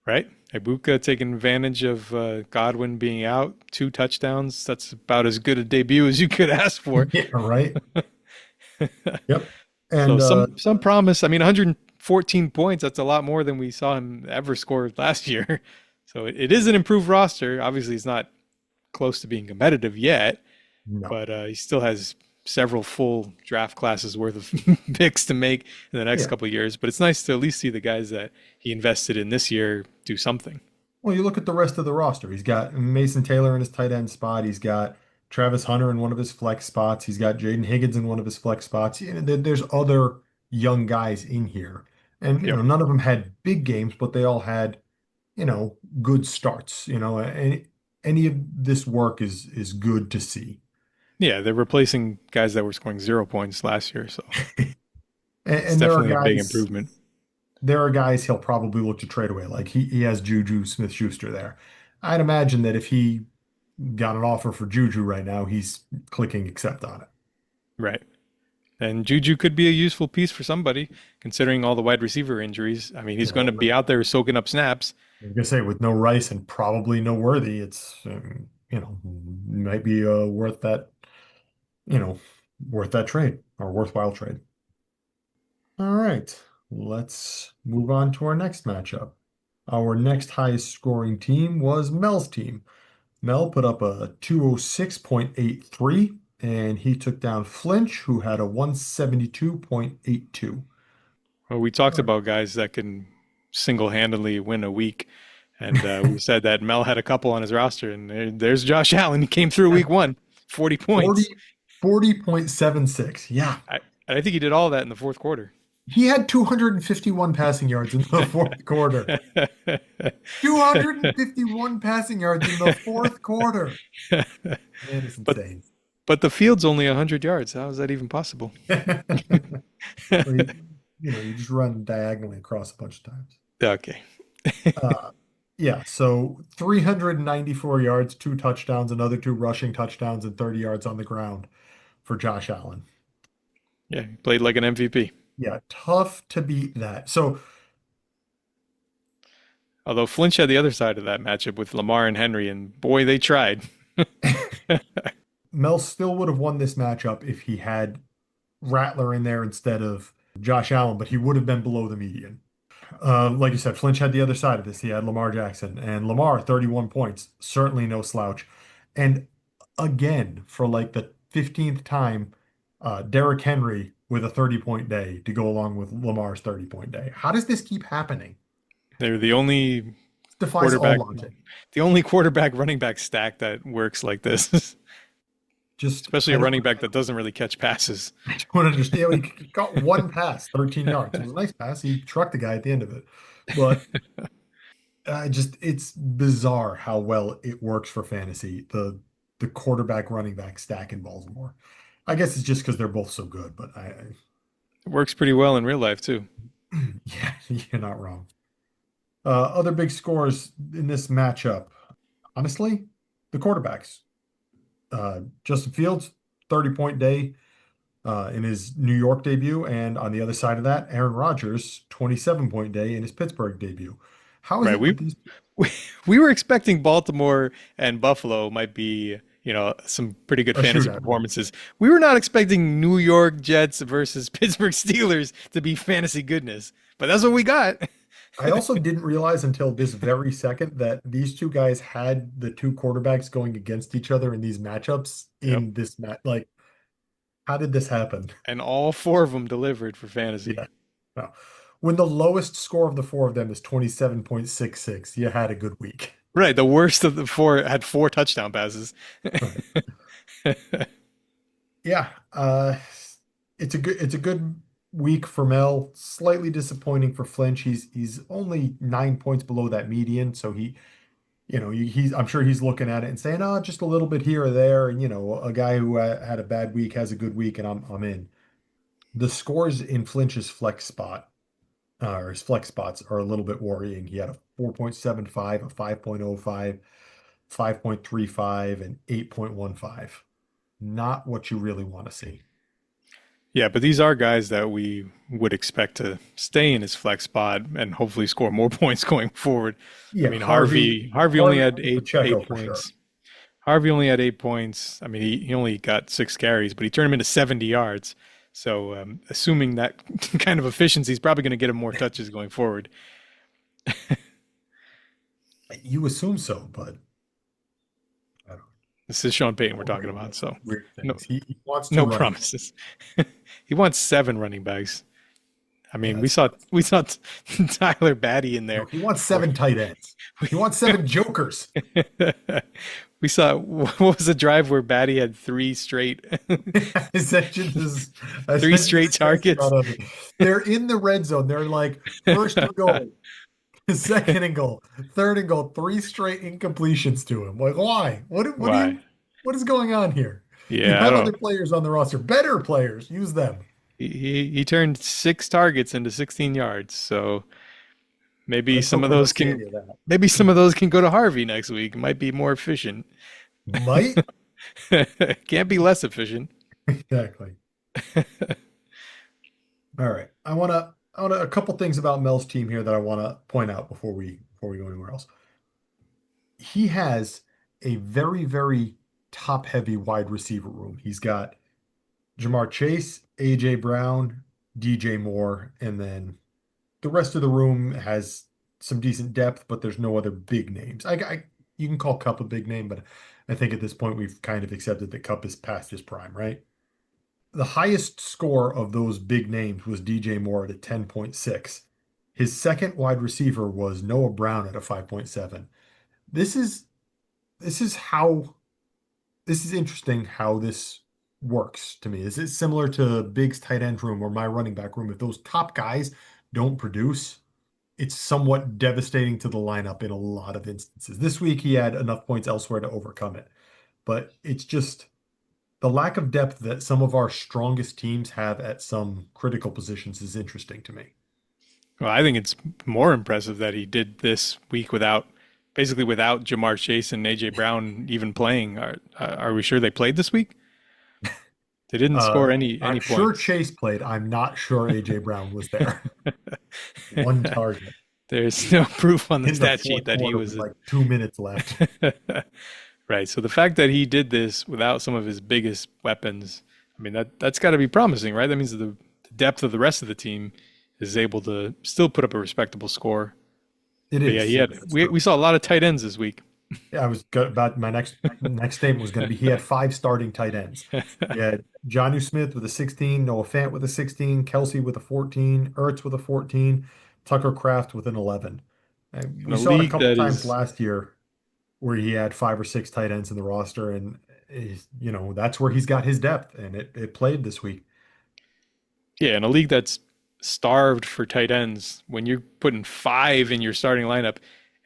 right? Egbuka taking advantage of Godwin being out, 2 touchdowns. That's about as good a debut as you could ask for. Yeah, right. Yep. So And some promise. I mean, 114 points, that's a lot more than we saw him ever score last year. So it is an improved roster. Obviously, he's not close to being competitive yet, no. but he still has several full draft classes worth of picks to make in the next Yeah. couple of years. But it's nice to at least see the guys that he invested in this year do something. Well, you look at the rest of the roster. He's got Mason Taylor in his tight end spot. He's got Travis Hunter in one of his flex spots. He's got Jaden Higgins in one of his flex spots. There's other young guys in here. And, Yep. none of them had big games, but they all had, good starts. Any of this work is good to see. Yeah, they're replacing guys that were scoring 0 points last year. So it's And there are definitely a big guys, improvement. he'll probably look to trade away. Like he has Juju Smith-Schuster there. I'd imagine that if he got an offer for Juju right now, he's clicking accept on it. Right. And Juju could be a useful piece for somebody, considering all the wide receiver injuries. I mean, he's going to be out there soaking up snaps. I was gonna say with no Rice and probably no Worthy, it's might be worth that trade or worthwhile trade. All right, let's move on to our next matchup. Our next highest scoring team was Mel's team. Mel put up a 206.83. and he took down Flinch, who had a 172.82. Well, we talked about guys that can single-handedly win a week, and we said that Mel had a couple on his roster, and there's Josh Allen. He came through week one, 40 points. 40.76. Yeah. I think he did all that in the fourth quarter. He had 251 passing yards in the fourth quarter. 251 passing yards in the fourth quarter. Man, it's But insane. but the field's only 100 yards. How is that even possible? Well, you just run diagonally across a bunch of times. Okay. Uh, yeah, so 394 yards, two touchdowns, another two rushing touchdowns, and 30 yards on the ground for Josh Allen. Yeah, he played like an MVP. Yeah, tough to beat that. So Although Flinch had the other side of that matchup with Lamar and Henry, and boy, they tried. Mel still would have won this matchup if he had Rattler in there instead of Josh Allen, but he would have been below the median. Like you said, Flinch had the other side of this. He had Lamar Jackson and Lamar, 31 points, certainly no slouch. And again, for like the 15th time, Derrick Henry with a 30-point day to go along with Lamar's 30-point day. How does this keep happening? They're the only Defies all quarterback, logic. the only quarterback running back stack that works like this. Just Especially I a don't, running back that doesn't really catch passes. I don't understand. He got one pass, 13 yards. It was a nice pass. He trucked the guy at the end of it. But it's bizarre how well it works for fantasy. The quarterback running back stack in Baltimore. I guess it's just because they're both so good, but It works pretty well in real life too. yeah, you're not wrong. Other big scores in this matchup, honestly, the quarterbacks. Justin Fields, 30-point day in his New York debut, and on the other side of that, Aaron Rodgers, 27-point day in his Pittsburgh debut. How is Right. it We with these? we, we were expecting Baltimore and Buffalo might be, some pretty good A fantasy shootout. performances. We were not expecting New York Jets versus Pittsburgh Steelers to be fantasy goodness, but that's what we got. I also didn't realize until this very second that these two guys had the two quarterbacks going against each other in these matchups Yep. in this match. Like, how did this happen? And all four of them delivered for Yeah. fantasy. No. When the lowest score of the four of them is 27.66, you had a good week. Right. The worst of the four had four touchdown passes. Right. Yeah. It's a good week for Mel. Slightly disappointing for Flinch. He's only 9 points below that median, so he's I'm sure he's looking at it and saying, "Oh, just a little bit here or there." And a guy who had a bad week has a good week, and I'm in. The scores in Flinch's flex spot, or his flex spots, are a little bit worrying. He had a 4.75, a 5.05, 5.35, and 8.15. Not what you really want to see. Yeah, but these are guys that we would expect to stay in his flex spot and hopefully score more points going forward. I Yeah, mean, Harvey only had Harvey eight Pacheco eight for sure. points. Harvey only had 8 points. I mean, he only got 6 carries, but he turned him into 70 yards. So, assuming that kind of efficiency, he's probably going to get him more touches going forward. You assume so, but I don't know. This is Sean Payton we're talking about, so Weird no, things. He wants to no run. promises. He wants 7 running backs. I mean, Yeah, we saw Tyler Batty in no, there. he wants 7 tight ends. He wants 7 jokers. We saw what was the drive where Batty had 3 straight I three sent you straight the targets. screenshot of it. They're in the red zone. They're like first and goal, second and goal, third and goal, 3 straight incompletions to him. Like, why? Why? What is going on here? You Yeah, I have don't. other players on the roster, better players. Use them. He turned 6 targets into 16 yards. So maybe Let's some hope of we don't those see can any of that. maybe some of those can go to Harvey next week. It might be more efficient. Might Can't be less efficient. exactly. All right. I want a couple things about Mel's team here that I want to point out before we go anywhere else. He has a very, very top heavy wide receiver room. He's got Jamar Chase, AJ Brown, DJ Moore, and then the rest of the room has some decent depth, but there's no other big names. You can call Cup a big name, but I think at this point we've kind of accepted that Cup is past his prime, right? The highest score of those big names was DJ Moore at a 10.6. His second wide receiver was Noah Brown at a 5.7. This is this is how this is interesting how this works to me. Is it similar to Big's tight end room or my running back room? If those top guys don't produce, it's somewhat devastating to the lineup in a lot of instances. This week he had enough points elsewhere to overcome it, but it's just the lack of depth that some of our strongest teams have at some critical positions is interesting to me. Well, I think it's more impressive that he did this week without, basically without Jamar Chase and AJ Brown even playing. Are we sure they played this week? They didn't Uh, score any I'm sure points. Chase played. I'm not sure AJ Brown was there. One target There's no proof on the in the stat sheet fourth that he quarter with was like 2 minutes left. right. So the fact that he did this without some of his biggest weapons, I mean that's got to be promising, right? That means the depth of the rest of the team is able to still put up a respectable score. It But yeah, is. he had It's we true. saw a lot of tight ends this week. Yeah, about my next statement was going to be he had five starting tight ends. He had Jonnu Smith with a 16, Noah Fant with a 16, Kelsey with a 14, Ertz with a 14, Tucker Kraft with an 11. And In we a saw it a league couple that times is last year where he had five or six tight ends in the roster, and that's where he's got his depth, and it played this week. yeah, in a league that's starved for tight ends, when you're putting five in your starting lineup,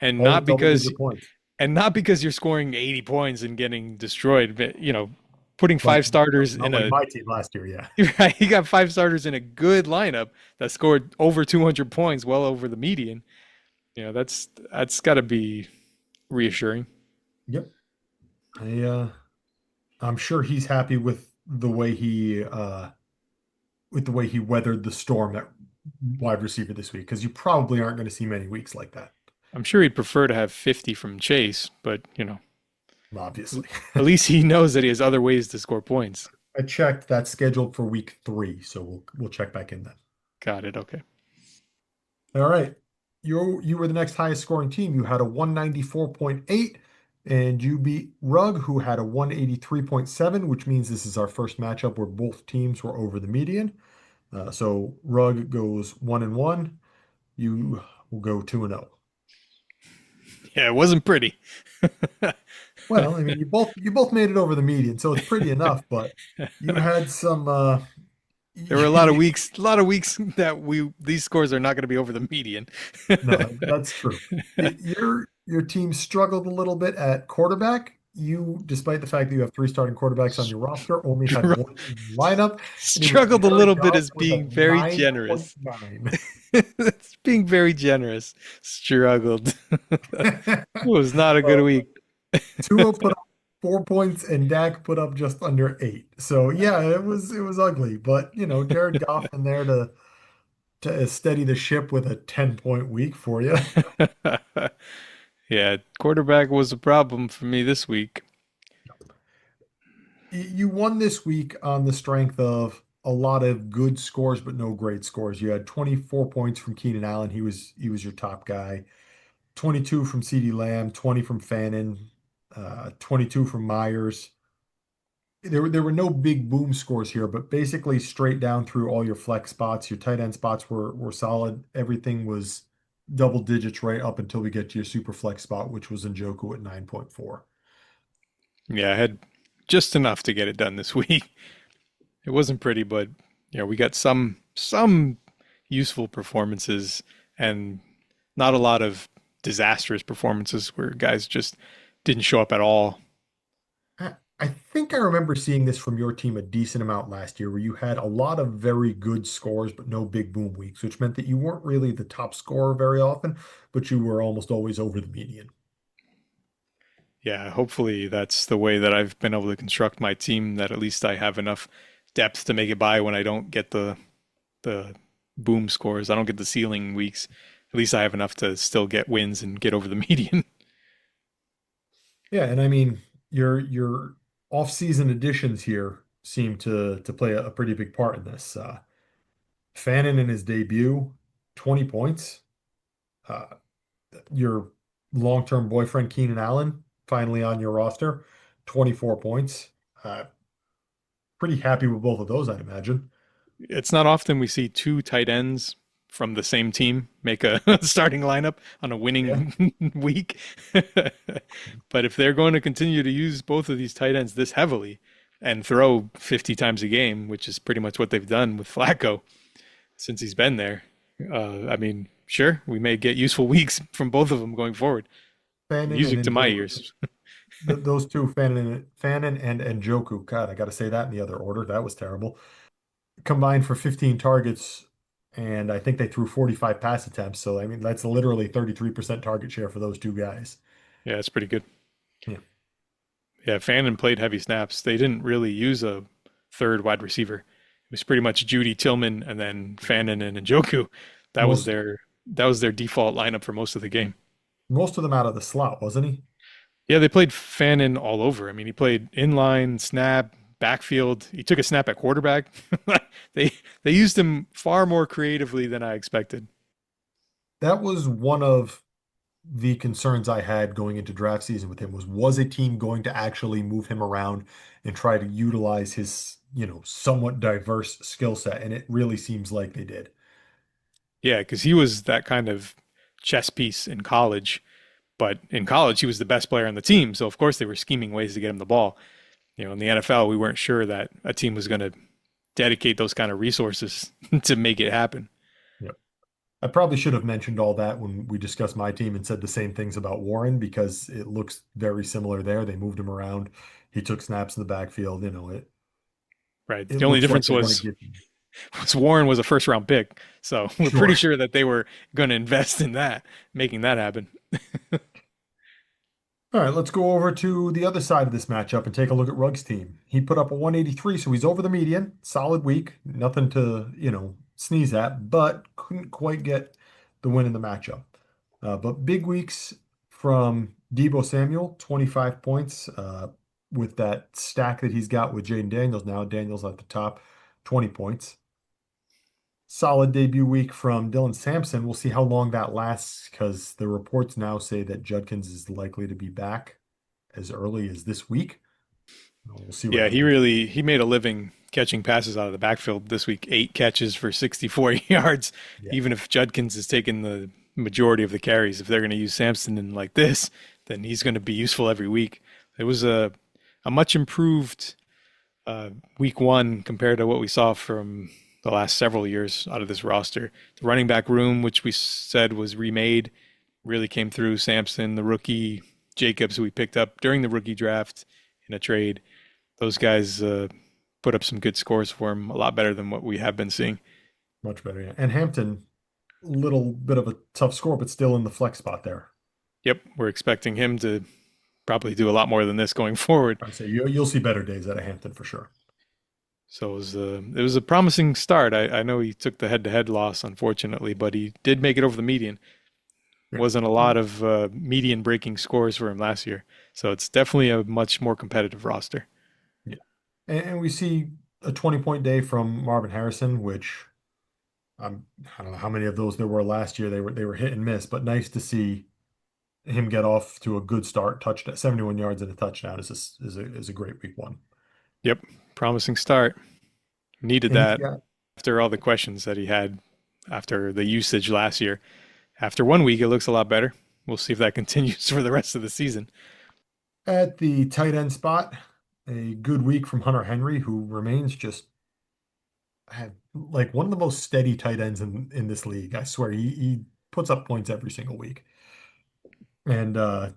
and All not with double because digit points. and not because you're scoring 80 points and getting destroyed, but putting Like five starters not in like a my team last year, yeah. right, you got five starters in a good lineup that scored over 200 points, well over the median. That's got to be reassuring. Yep. I I'm sure he's happy with the way he weathered the storm at wide receiver this week, because you probably aren't going to see many weeks like that, I'm sure he'd prefer to have 50 from Chase, but obviously. at least he knows that he has other ways to score points. I checked that's scheduled for week 3, so we'll check back in then. Got it. Okay. All right. You were the next highest scoring team. You had a 194.8, and you beat Rug, who had a 183.7, which means this is our first matchup where both teams were over the median. So Rug goes 1-1. You will go 2-0. Yeah, it wasn't pretty. Well, I mean, you both made it over the median, so it's pretty enough. But you had some. There were a lot of weeks that these scores are not going to be over the median. No, that's true. Your team struggled a little bit at quarterback. You, despite the fact that you have three starting quarterbacks on your roster, only had one in your lineup, and it was Struggled a Jared little bit Goff as with a being very generous. 9.9. That's being very generous. Struggled. It was not a good So week. Tua put up 4 points and Dak put up just under 8. So yeah, it was ugly. But Jared Goff in there to steady the ship with a 10-point week for you. Yeah, quarterback was a problem for me this week. You won this week on the strength of a lot of good scores, but no great scores. You had 24 points from Keenan Allen. He was your top guy. 22 from CeeDee Lamb, 20 from Fannin, 22 from Myers. There were no big boom scores here, but basically straight down through all your flex spots, your tight end spots were solid. Everything was double digits right up until we get to your super flex spot, which was Njoku at 9.4. Yeah, I had just enough to get it done this week. It wasn't pretty, but we got some useful performances and not a lot of disastrous performances where guys just didn't show up at all. I think I remember seeing this from your team a decent amount last year, where you had a lot of very good scores, but no big boom weeks, which meant that you weren't really the top scorer very often, but you were almost always over the median. Yeah, hopefully that's the way that I've been able to construct my team, that at least I have enough depth to make it by when I don't get the boom scores. I don't get the ceiling weeks. At least I have enough to still get wins and get over the median. Yeah, and I mean your off-season additions here seem to play a pretty big part in this. Fannin in his debut, 20 points. Uh, your long-term boyfriend Keenan Allen finally on your roster, 24 points. Uh, Pretty happy with both of those, I'd imagine. It's not often we see two tight ends from the same team make a starting lineup on a Yeah. winning week. But if they're going to continue to use both of these tight ends this heavily and throw 50 times a game, which is pretty much what they've done with Flacco since he's been there, I mean, sure, we may get useful weeks from both of them going forward. Fannin and Music to my Njoku. ears. Those two, Fannin and Njoku. God, I got to say that in the other order. That was terrible. Combined for 15 targets, and I think they threw 45 pass attempts. So, I mean, that's literally 33% target share for those two guys. Yeah, it's pretty good. Yeah. Yeah, Fannin played heavy snaps. They didn't really use a third wide receiver. It was pretty much Judy Tillman and then Fannin and Njoku. That was Most their that was their default lineup for most of the game. most of them out of the slot, wasn't he? Yeah, they played Fannin all over. I mean, he played inline, snap, backfield. He took a snap at quarterback. they they used him far more creatively than I expected. That was one of the concerns I had going into draft season with him was a team going to actually move him around and try to utilize his, somewhat diverse skill set? And it really seems like they did. Yeah, because he was that kind of chess piece in college. But in college, he was the best player on the team. So of course they were scheming ways to get him the ball. In the NFL, we weren't sure that a team was going to dedicate those kind of resources to make it happen. Yep. I probably should have mentioned all that when we discussed my team and said the same things about Warren because it looks very similar there. They moved him around. He took snaps in the backfield. Right. It The only looks like difference they want to was get him. Warren was a first round pick. So we're pretty Sure. sure that they were going to invest in that, making that happen. All right, let's go over to the other side of this matchup and take a look at Ruggs' team. He put up a 183, so he's over the median. Solid week. Nothing to, sneeze at, but couldn't quite get the win in the matchup. But big weeks from Debo Samuel, 25 points, with that stack that he's got with Jaden Daniels now. Daniels at the top, 20 points. Solid debut week from Dylan Sampson. We'll see how long that lasts because the reports now say that Judkins is likely to be back as early as this week. We'll see what Yeah, happens. he made a living catching passes out of the backfield this week. 8 catches for 64 yards. Yeah, Even if Judkins has taken the majority of the carries, if they're going to use Sampson in like this, then he's going to be useful every week. It was a much improved week one compared to what we saw from the last several years out of this roster. The running back room, which we said was remade, really came through. Sampson, the rookie, Jacobs, who we picked up during the rookie draft in a trade. Those guys put up some good scores for him, a lot better than what we have been seeing. much better. Yeah. And Hampton, little bit of a tough score, but still in the flex spot there. Yep, we're expecting him to probably do a lot more than this going forward. I say you'll see better days out of Hampton for sure. So it was a promising start. I know he took the head-to-head loss, unfortunately, but he did make it over the median. Yeah. Wasn't a lot of median breaking scores for him last year. So it's definitely a much more competitive roster. Yeah. And we see a 20-point day from Marvin Harrison, which I don't know how many of those there were last year. They were hit and miss, but nice to see him get off to a good start. Touchdown, 71 yards and a touchdown is a great week one. Yep, promising start. Needed And he's that got after all the questions that he had after the usage last year. After 1 week, it looks a lot better. We'll see if that continues for the rest of the season. at the tight end spot, a good week from Hunter Henry, who remains just had like one of the most steady tight ends in this league. I swear he puts up points every single week. And a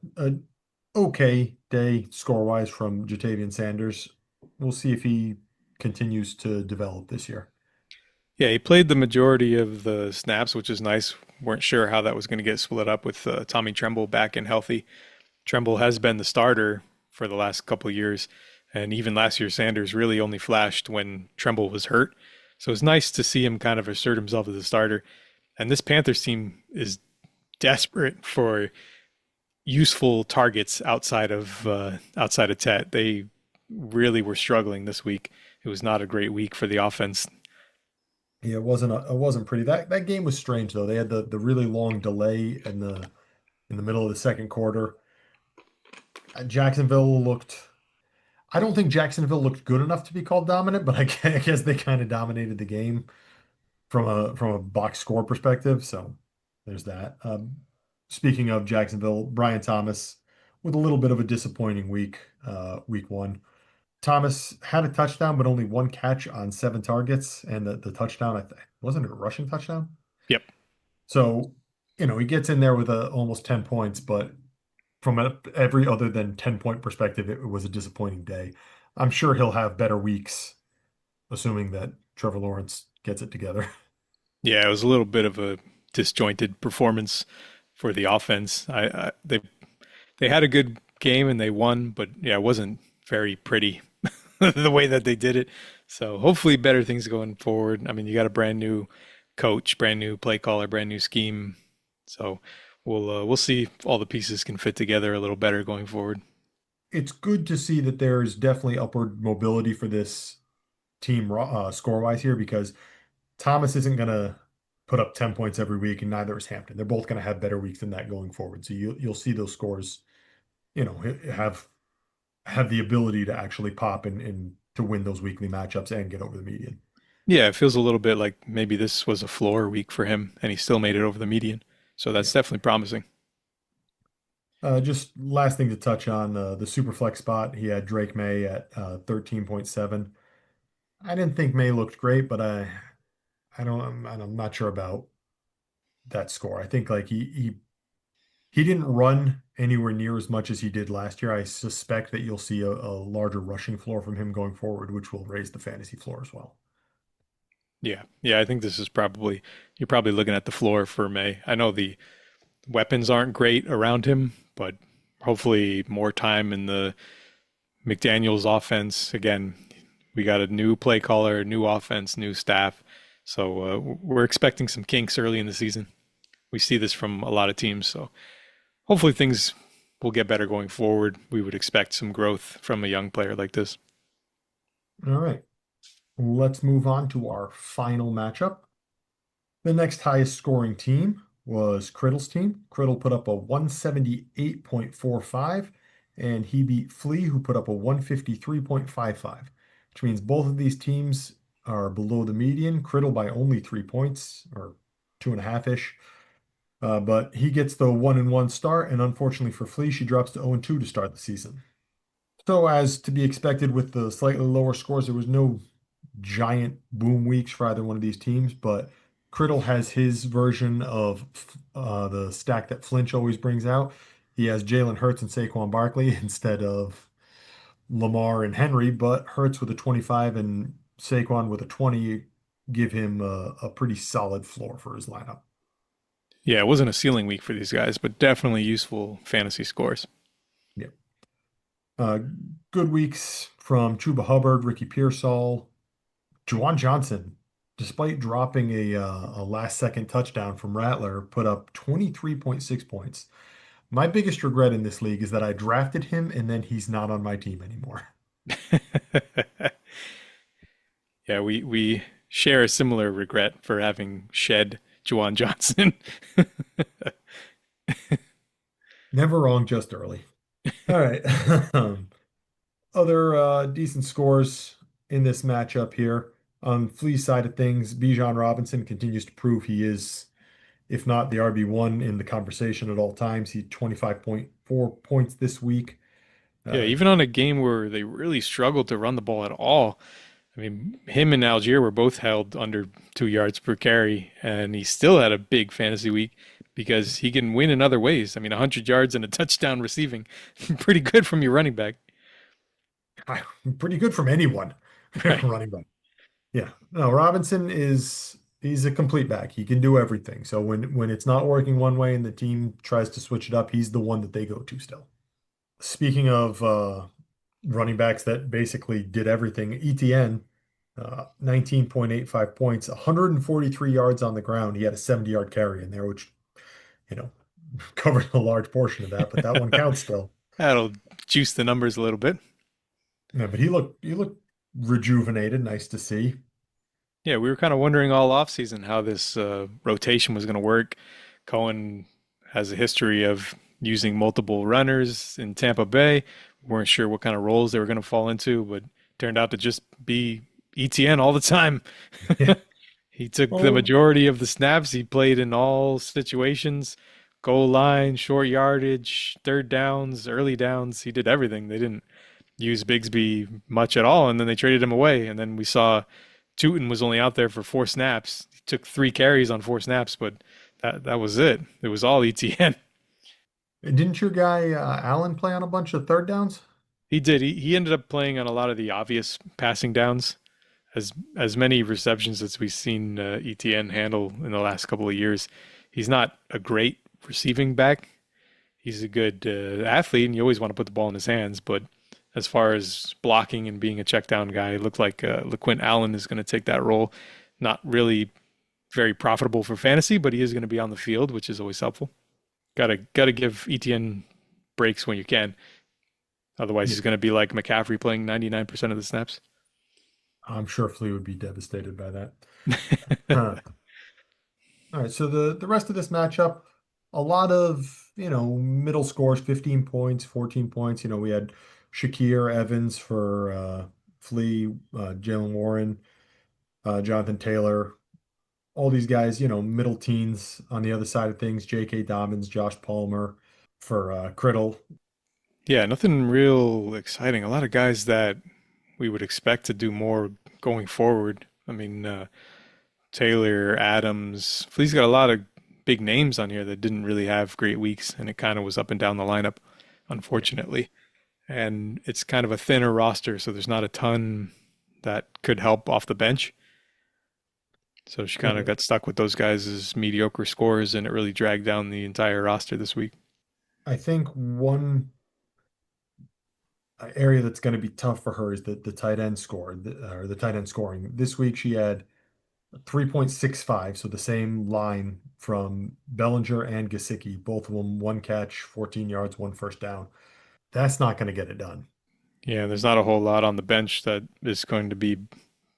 okay day score wise from Jatavian Sanders. We'll see if he continues to develop this year. Yeah, he played the majority of the snaps, which is nice. Weren't sure how that was going to get split up with Tommy Tremble back and healthy. Tremble has been the starter for the last couple of years, and even last year, Sanders really only flashed when Tremble was hurt. So it's nice to see him kind of assert himself as a starter. And this Panthers team is desperate for useful targets outside of Tet. They really were struggling this week. It was not a great week for the offense. Yeah, it wasn't pretty. That game was strange though. They had the really long delay in the middle of the second quarter. Jacksonville looked I don't think Jacksonville looked good enough to be called dominant, but I guess they kind of dominated the game from a box score perspective. So there's that. Speaking of Jacksonville, Brian Thomas with a little bit of a disappointing week one. Thomas had a touchdown, but only one catch on 7 targets, and the touchdown wasn't it a rushing touchdown. Yep. So he gets in there with almost 10 points, but from every other than 10-point perspective, it was a disappointing day. I'm sure he'll have better weeks, assuming that Trevor Lawrence gets it together. Yeah, it was a little bit of a disjointed performance for the offense. They had a good game and they won, but yeah, it wasn't very pretty the way that they did it. So hopefully better things going forward. I mean, you got a brand new coach, brand new play caller, brand new scheme. So we'll see if all the pieces can fit together a little better going forward. It's good to see that there's definitely upward mobility for this team score-wise here because Thomas isn't going to put up 10 points every week, and neither is Hampton. They're both going to have better weeks than that going forward. So you'll see those scores, have the ability to actually pop and to win those weekly matchups and get over the median. Yeah, it feels a little bit like maybe this was a floor week for him and he still made it over the median. So that's Yeah. definitely promising. Just last thing to touch on the super flex spot. He had Drake May at 13.7. I didn't think May looked great, but I'm not sure about that score. I think like he didn't run anywhere near as much as he did last year. I suspect that you'll see a larger rushing floor from him going forward, which will raise the fantasy floor as well. Yeah. Yeah, I think this is probably you're probably looking at the floor for May. I know the weapons aren't great around him, but hopefully more time in the McDaniel's offense. Again, we got a new play caller, new offense, new staff. So we're expecting some kinks early in the season. We see this from a lot of teams. So hopefully things will get better going forward. We would expect some growth from a young player like this. All right. Let's move on to our final matchup. The next highest scoring team was Criddle's team. Criddle put up a 178.45, and he beat Flea, who put up a 153.55, which means both of these teams are below the median. Criddle by only 3 points, or 2.5-ish. But he gets the 1-1 start, and unfortunately for Flea, she drops to 0-2 to start the season. So, as to be expected with the slightly lower scores, there was no giant boom weeks for either one of these teams, but Criddle has his version of the stack that Flinch always brings out. He has Jalen Hurts and Saquon Barkley instead of Lamar and Henry, but Hurts with a 25 and Saquon with a 20 give him a pretty solid floor for his lineup. Yeah, it wasn't a ceiling week for these guys, but definitely useful fantasy scores. Yeah. Uh, Good weeks from Chuba Hubbard, Ricky Pearsall, Juwan Johnson, despite dropping a last second touchdown from Rattler, put up 23.6 points. My biggest regret in this league is that I drafted him and then he's not on my team anymore. Yeah, we share a similar regret for having shed Juwan Johnson. Never wrong, just early. All right. Other decent scores in this matchup here. On Flea's side of things, Bijan Robinson continues to prove he is, if not the RB1 in the conversation at all times. He 25.4 points this week. Yeah, Uh, even on a game where they really struggled to run the ball at all. I mean, him and Algier were both held under 2 yards per carry, and he still had a big fantasy week because he can win in other ways. I mean, 100 yards and a touchdown receiving, pretty good from your running back. Pretty good from anyone Right. running back. Yeah. No, Robinson he's a complete back. He can do everything. So when it's not working one way and the team tries to switch it up, he's the one that they go to still. Speaking of running backs that basically did everything, ETN, 19.85 points, 143 yards on the ground. He had a 70-yard carry in there, which, you know, covered a large portion of that, but that one counts still. That'll juice the numbers a little bit. Yeah, but he looked rejuvenated. Nice to see. Yeah, we were kind of wondering all offseason how this rotation was going to work. Cohen has a history of using multiple runners in Tampa Bay. weren't sure what kind of roles they were going to fall into, but turned out to just be ETN all the time. Yeah. He took the Oh, majority of the snaps. He played in all situations, goal line, short yardage, third downs, early downs. He did everything. They didn't use Bigsby much at all, and then they traded him away. And then we saw Tootin was only out there for 4 snaps. He took 3 carries on 4 snaps, but that was it. It was all ETN. didn't your guy Allen play on a bunch of third downs? He did. He ended up playing on a lot of the obvious passing downs. As many receptions as we've seen ETN handle in the last couple of years. He's not a great receiving back. He's a good athlete, and you always want to put the ball in his hands. But as far as blocking and being a check down guy, it looked like LaQuint Allen is going to take that role. Not really very profitable for fantasy, but he is going to be on the field, which is always helpful. Gotta give ETN breaks when you can. Otherwise, Yeah. he's going to be like McCaffrey playing 99% of the snaps. I'm sure Flea would be devastated by that. Huh. All right, so the rest of this matchup, a lot of, middle scores, 15 points, 14 points. We had Shakir Evans for Flea, Jalen Warren, Jonathan Taylor, all these guys, middle teens on the other side of things, J.K. Dobbins, Josh Palmer for Criddle. Yeah, nothing real exciting. A lot of guys that we would expect to do more going forward. I mean, Taylor, Adams, Flea's got a lot of big names on here that didn't really have great weeks, and it kind of was up and down the lineup, Yeah. unfortunately. And it's kind of a thinner roster, so there's not a ton that could help off the bench. So she kind of got stuck with those guys' mediocre scores, and it really dragged down the entire roster this week. I think one area that's going to be tough for her is the tight end score, or the tight end scoring. This week she had 3.65, so the same line from Bellinger and Gesicki, both of them one catch, 14 yards, one first down. That's not going to get it done. Yeah, there's not a whole lot on the bench that is going to be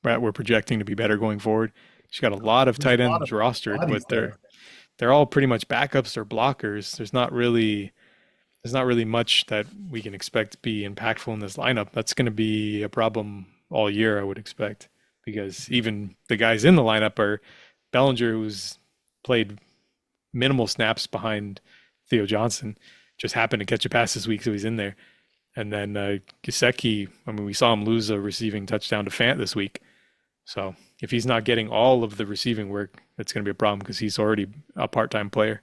that we're projecting to be better going forward. She's got a lot of There's tight a lot ends of rostered, bodies but they're there. they're all pretty much backups or blockers. There's not really much that we can expect to be impactful in this lineup. That's going to be a problem all year, I would expect, because even the guys in the lineup are Bellinger, who's played minimal snaps behind Theo Johnson, just happened to catch a pass this week, so he's in there. And then Gesicki, I mean, we saw him lose a receiving touchdown to Fant this week. So if he's not getting all of the receiving work, that's going to be a problem because he's already a part-time player.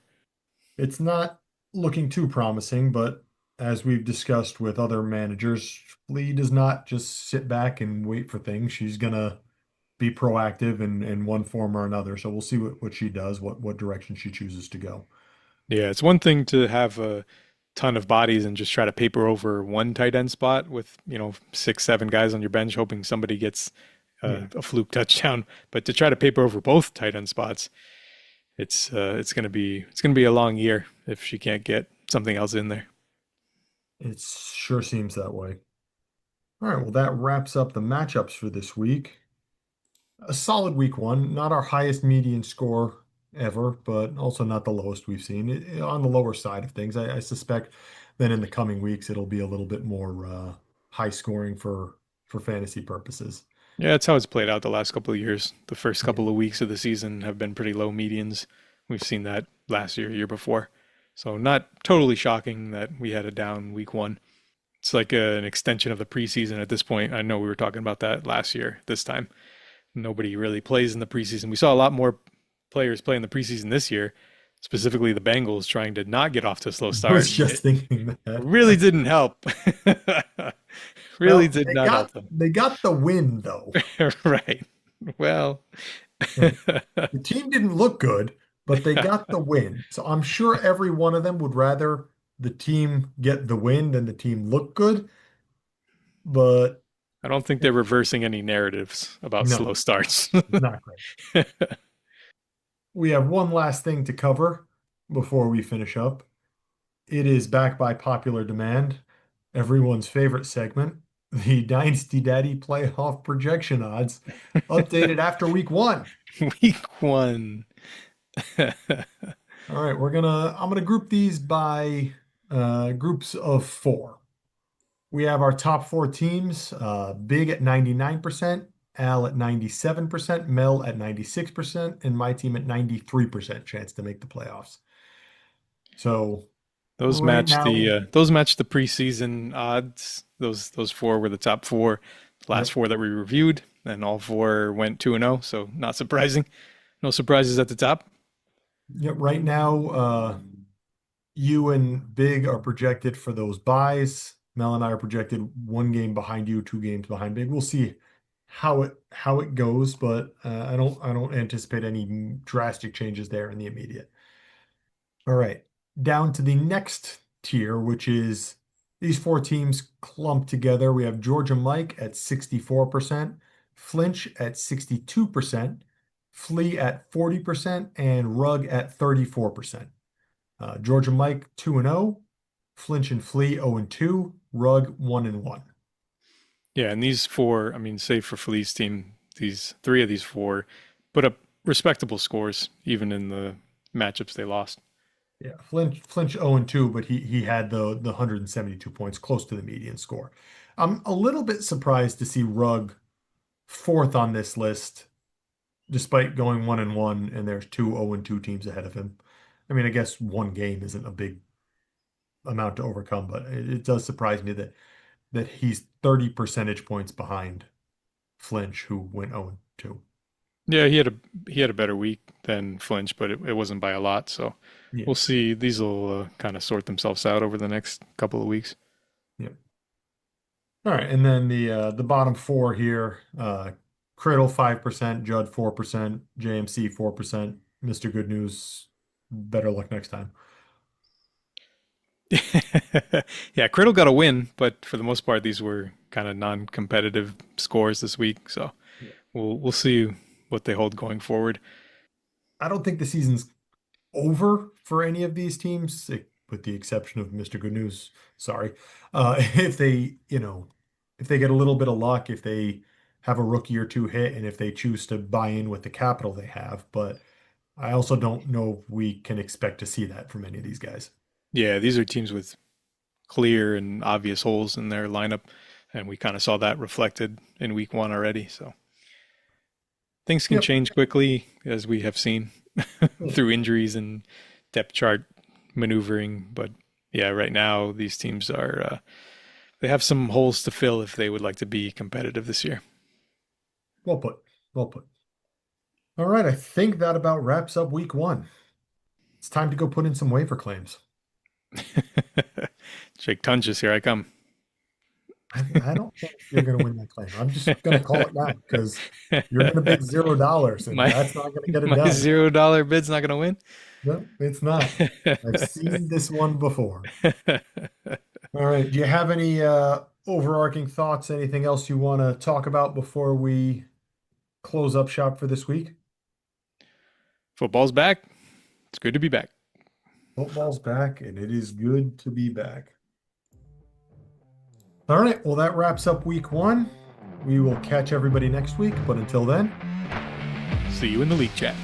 It's not looking too promising, but as we've discussed with other managers, Lee does not just sit back and wait for things. She's gonna be proactive in one form or another. So we'll see what she does, what direction she chooses to go. Yeah, it's one thing to have a ton of bodies and just try to paper over one tight end spot with, 6, 7 guys on your bench, hoping somebody gets Yeah. a fluke touchdown. But to try to paper over both tight end spots, it's gonna be a long year if she can't get something else in there. It sure seems that way. All right, well, that wraps up the matchups for this week. A solid week one, not our highest median score ever, but also not the lowest we've seen. On the lower side of things, I suspect then in the coming weeks it'll be a little bit more high scoring for fantasy purposes. Yeah, that's how it's played out the last couple of years. The first Yeah. couple of weeks of the season have been pretty low medians. We've seen that last year, year before. So not totally shocking that we had a down week one. It's like an extension of the preseason at this point. I know we were talking about that last year, this time. Nobody really plays in the preseason. We saw a lot more players play in the preseason this year, specifically the Bengals trying to not get off to a slow I start. was And just it thinking that. really didn't help. Really Well, did they not help got them. they got the win though. Right. Well, Right. The team didn't look good, but they got the win. So I'm sure every one of them would rather the team get the win than the team look good. But I don't think they're reversing any narratives about slow no, starts. it's not great. We have one last thing to cover before we finish up. It is back by popular demand, everyone's favorite segment, the Dynasty Daddy playoff projection odds, updated after week one. Week one. All right, I'm gonna group these by groups of four. We have our top four teams, Big at 99%, Al at 97%, Mel at 96%, and my team at 93% chance to make the playoffs. So Those right match now, the preseason odds. Those four were the top four, the last yep, four that we reviewed, and all four went 2-0. So not surprising. No surprises at the top. yep, right now, you and Big are projected for those buys. Mel and I are projected one game behind you, two games behind Big. We'll see how it goes, but I don't anticipate any drastic changes there in the immediate. All right, down to the next tier, which is these four teams clumped together. We have Georgia Mike at 64%, Flinch at 62%, Flea at 40%, and Rug at 34%. Georgia Mike 2-0, Flinch and Flea 0-2, Rug 1-1. Yeah, and these four, I mean, save for Flea's team, these three of these four put up respectable scores, even in the matchups they lost. Yeah, Flinch 0-2, but he had the 172 points, close to the median score. I'm a little bit surprised to see Rug fourth on this list, despite going 1-1, and there's two 0-2 teams ahead of him. I mean, I guess one game isn't a big amount to overcome, but it does surprise me that he's 30 percentage points behind Flinch, who went 0-2. Yeah, he had a better week than Flinch, but it wasn't by a lot. So Yeah, we'll see. These will kind of sort themselves out over the next couple of weeks. yeah. All right, and then the bottom four here, Criddle 5%, Judd 4%, JMC 4%, Mr. Good News, better luck next time. Yeah, Criddle got a win, but for the most part, these were kind of non-competitive scores this week. So Yeah. we'll see what they hold going forward. I don't think the season's over for any of these teams, with the exception of Mr. Good News. Sorry. If if they get a little bit of luck, if they have a rookie or two hit, and if they choose to buy in with the capital they have. But I also don't know if we can expect to see that from any of these guys. Yeah, these are teams with clear and obvious holes in their lineup, and we kind of saw that reflected in week one already. So things can Yep. change quickly, as we have seen through injuries and depth chart maneuvering. But yeah, right now these teams are they have some holes to fill if they would like to be competitive this year. Well put. Well put. All right. I think that about wraps up week one. It's time to go put in some waiver claims. Jake Tunges, here I come. I don't think you're going to win that claim. I'm just going to call it now because you're going to bid $0, and my that's not going to get it my done. $0 bid's not going No, it's not. I've to seen this one before. win. All right. Do you have any overarching thoughts? Anything else you want to talk about before we close up shop for this week? Football's back. It's good to be back. Football's back, and it is good to be back. All right. Well, that wraps up week one. We will catch everybody next week, but until then, See you in the league chat.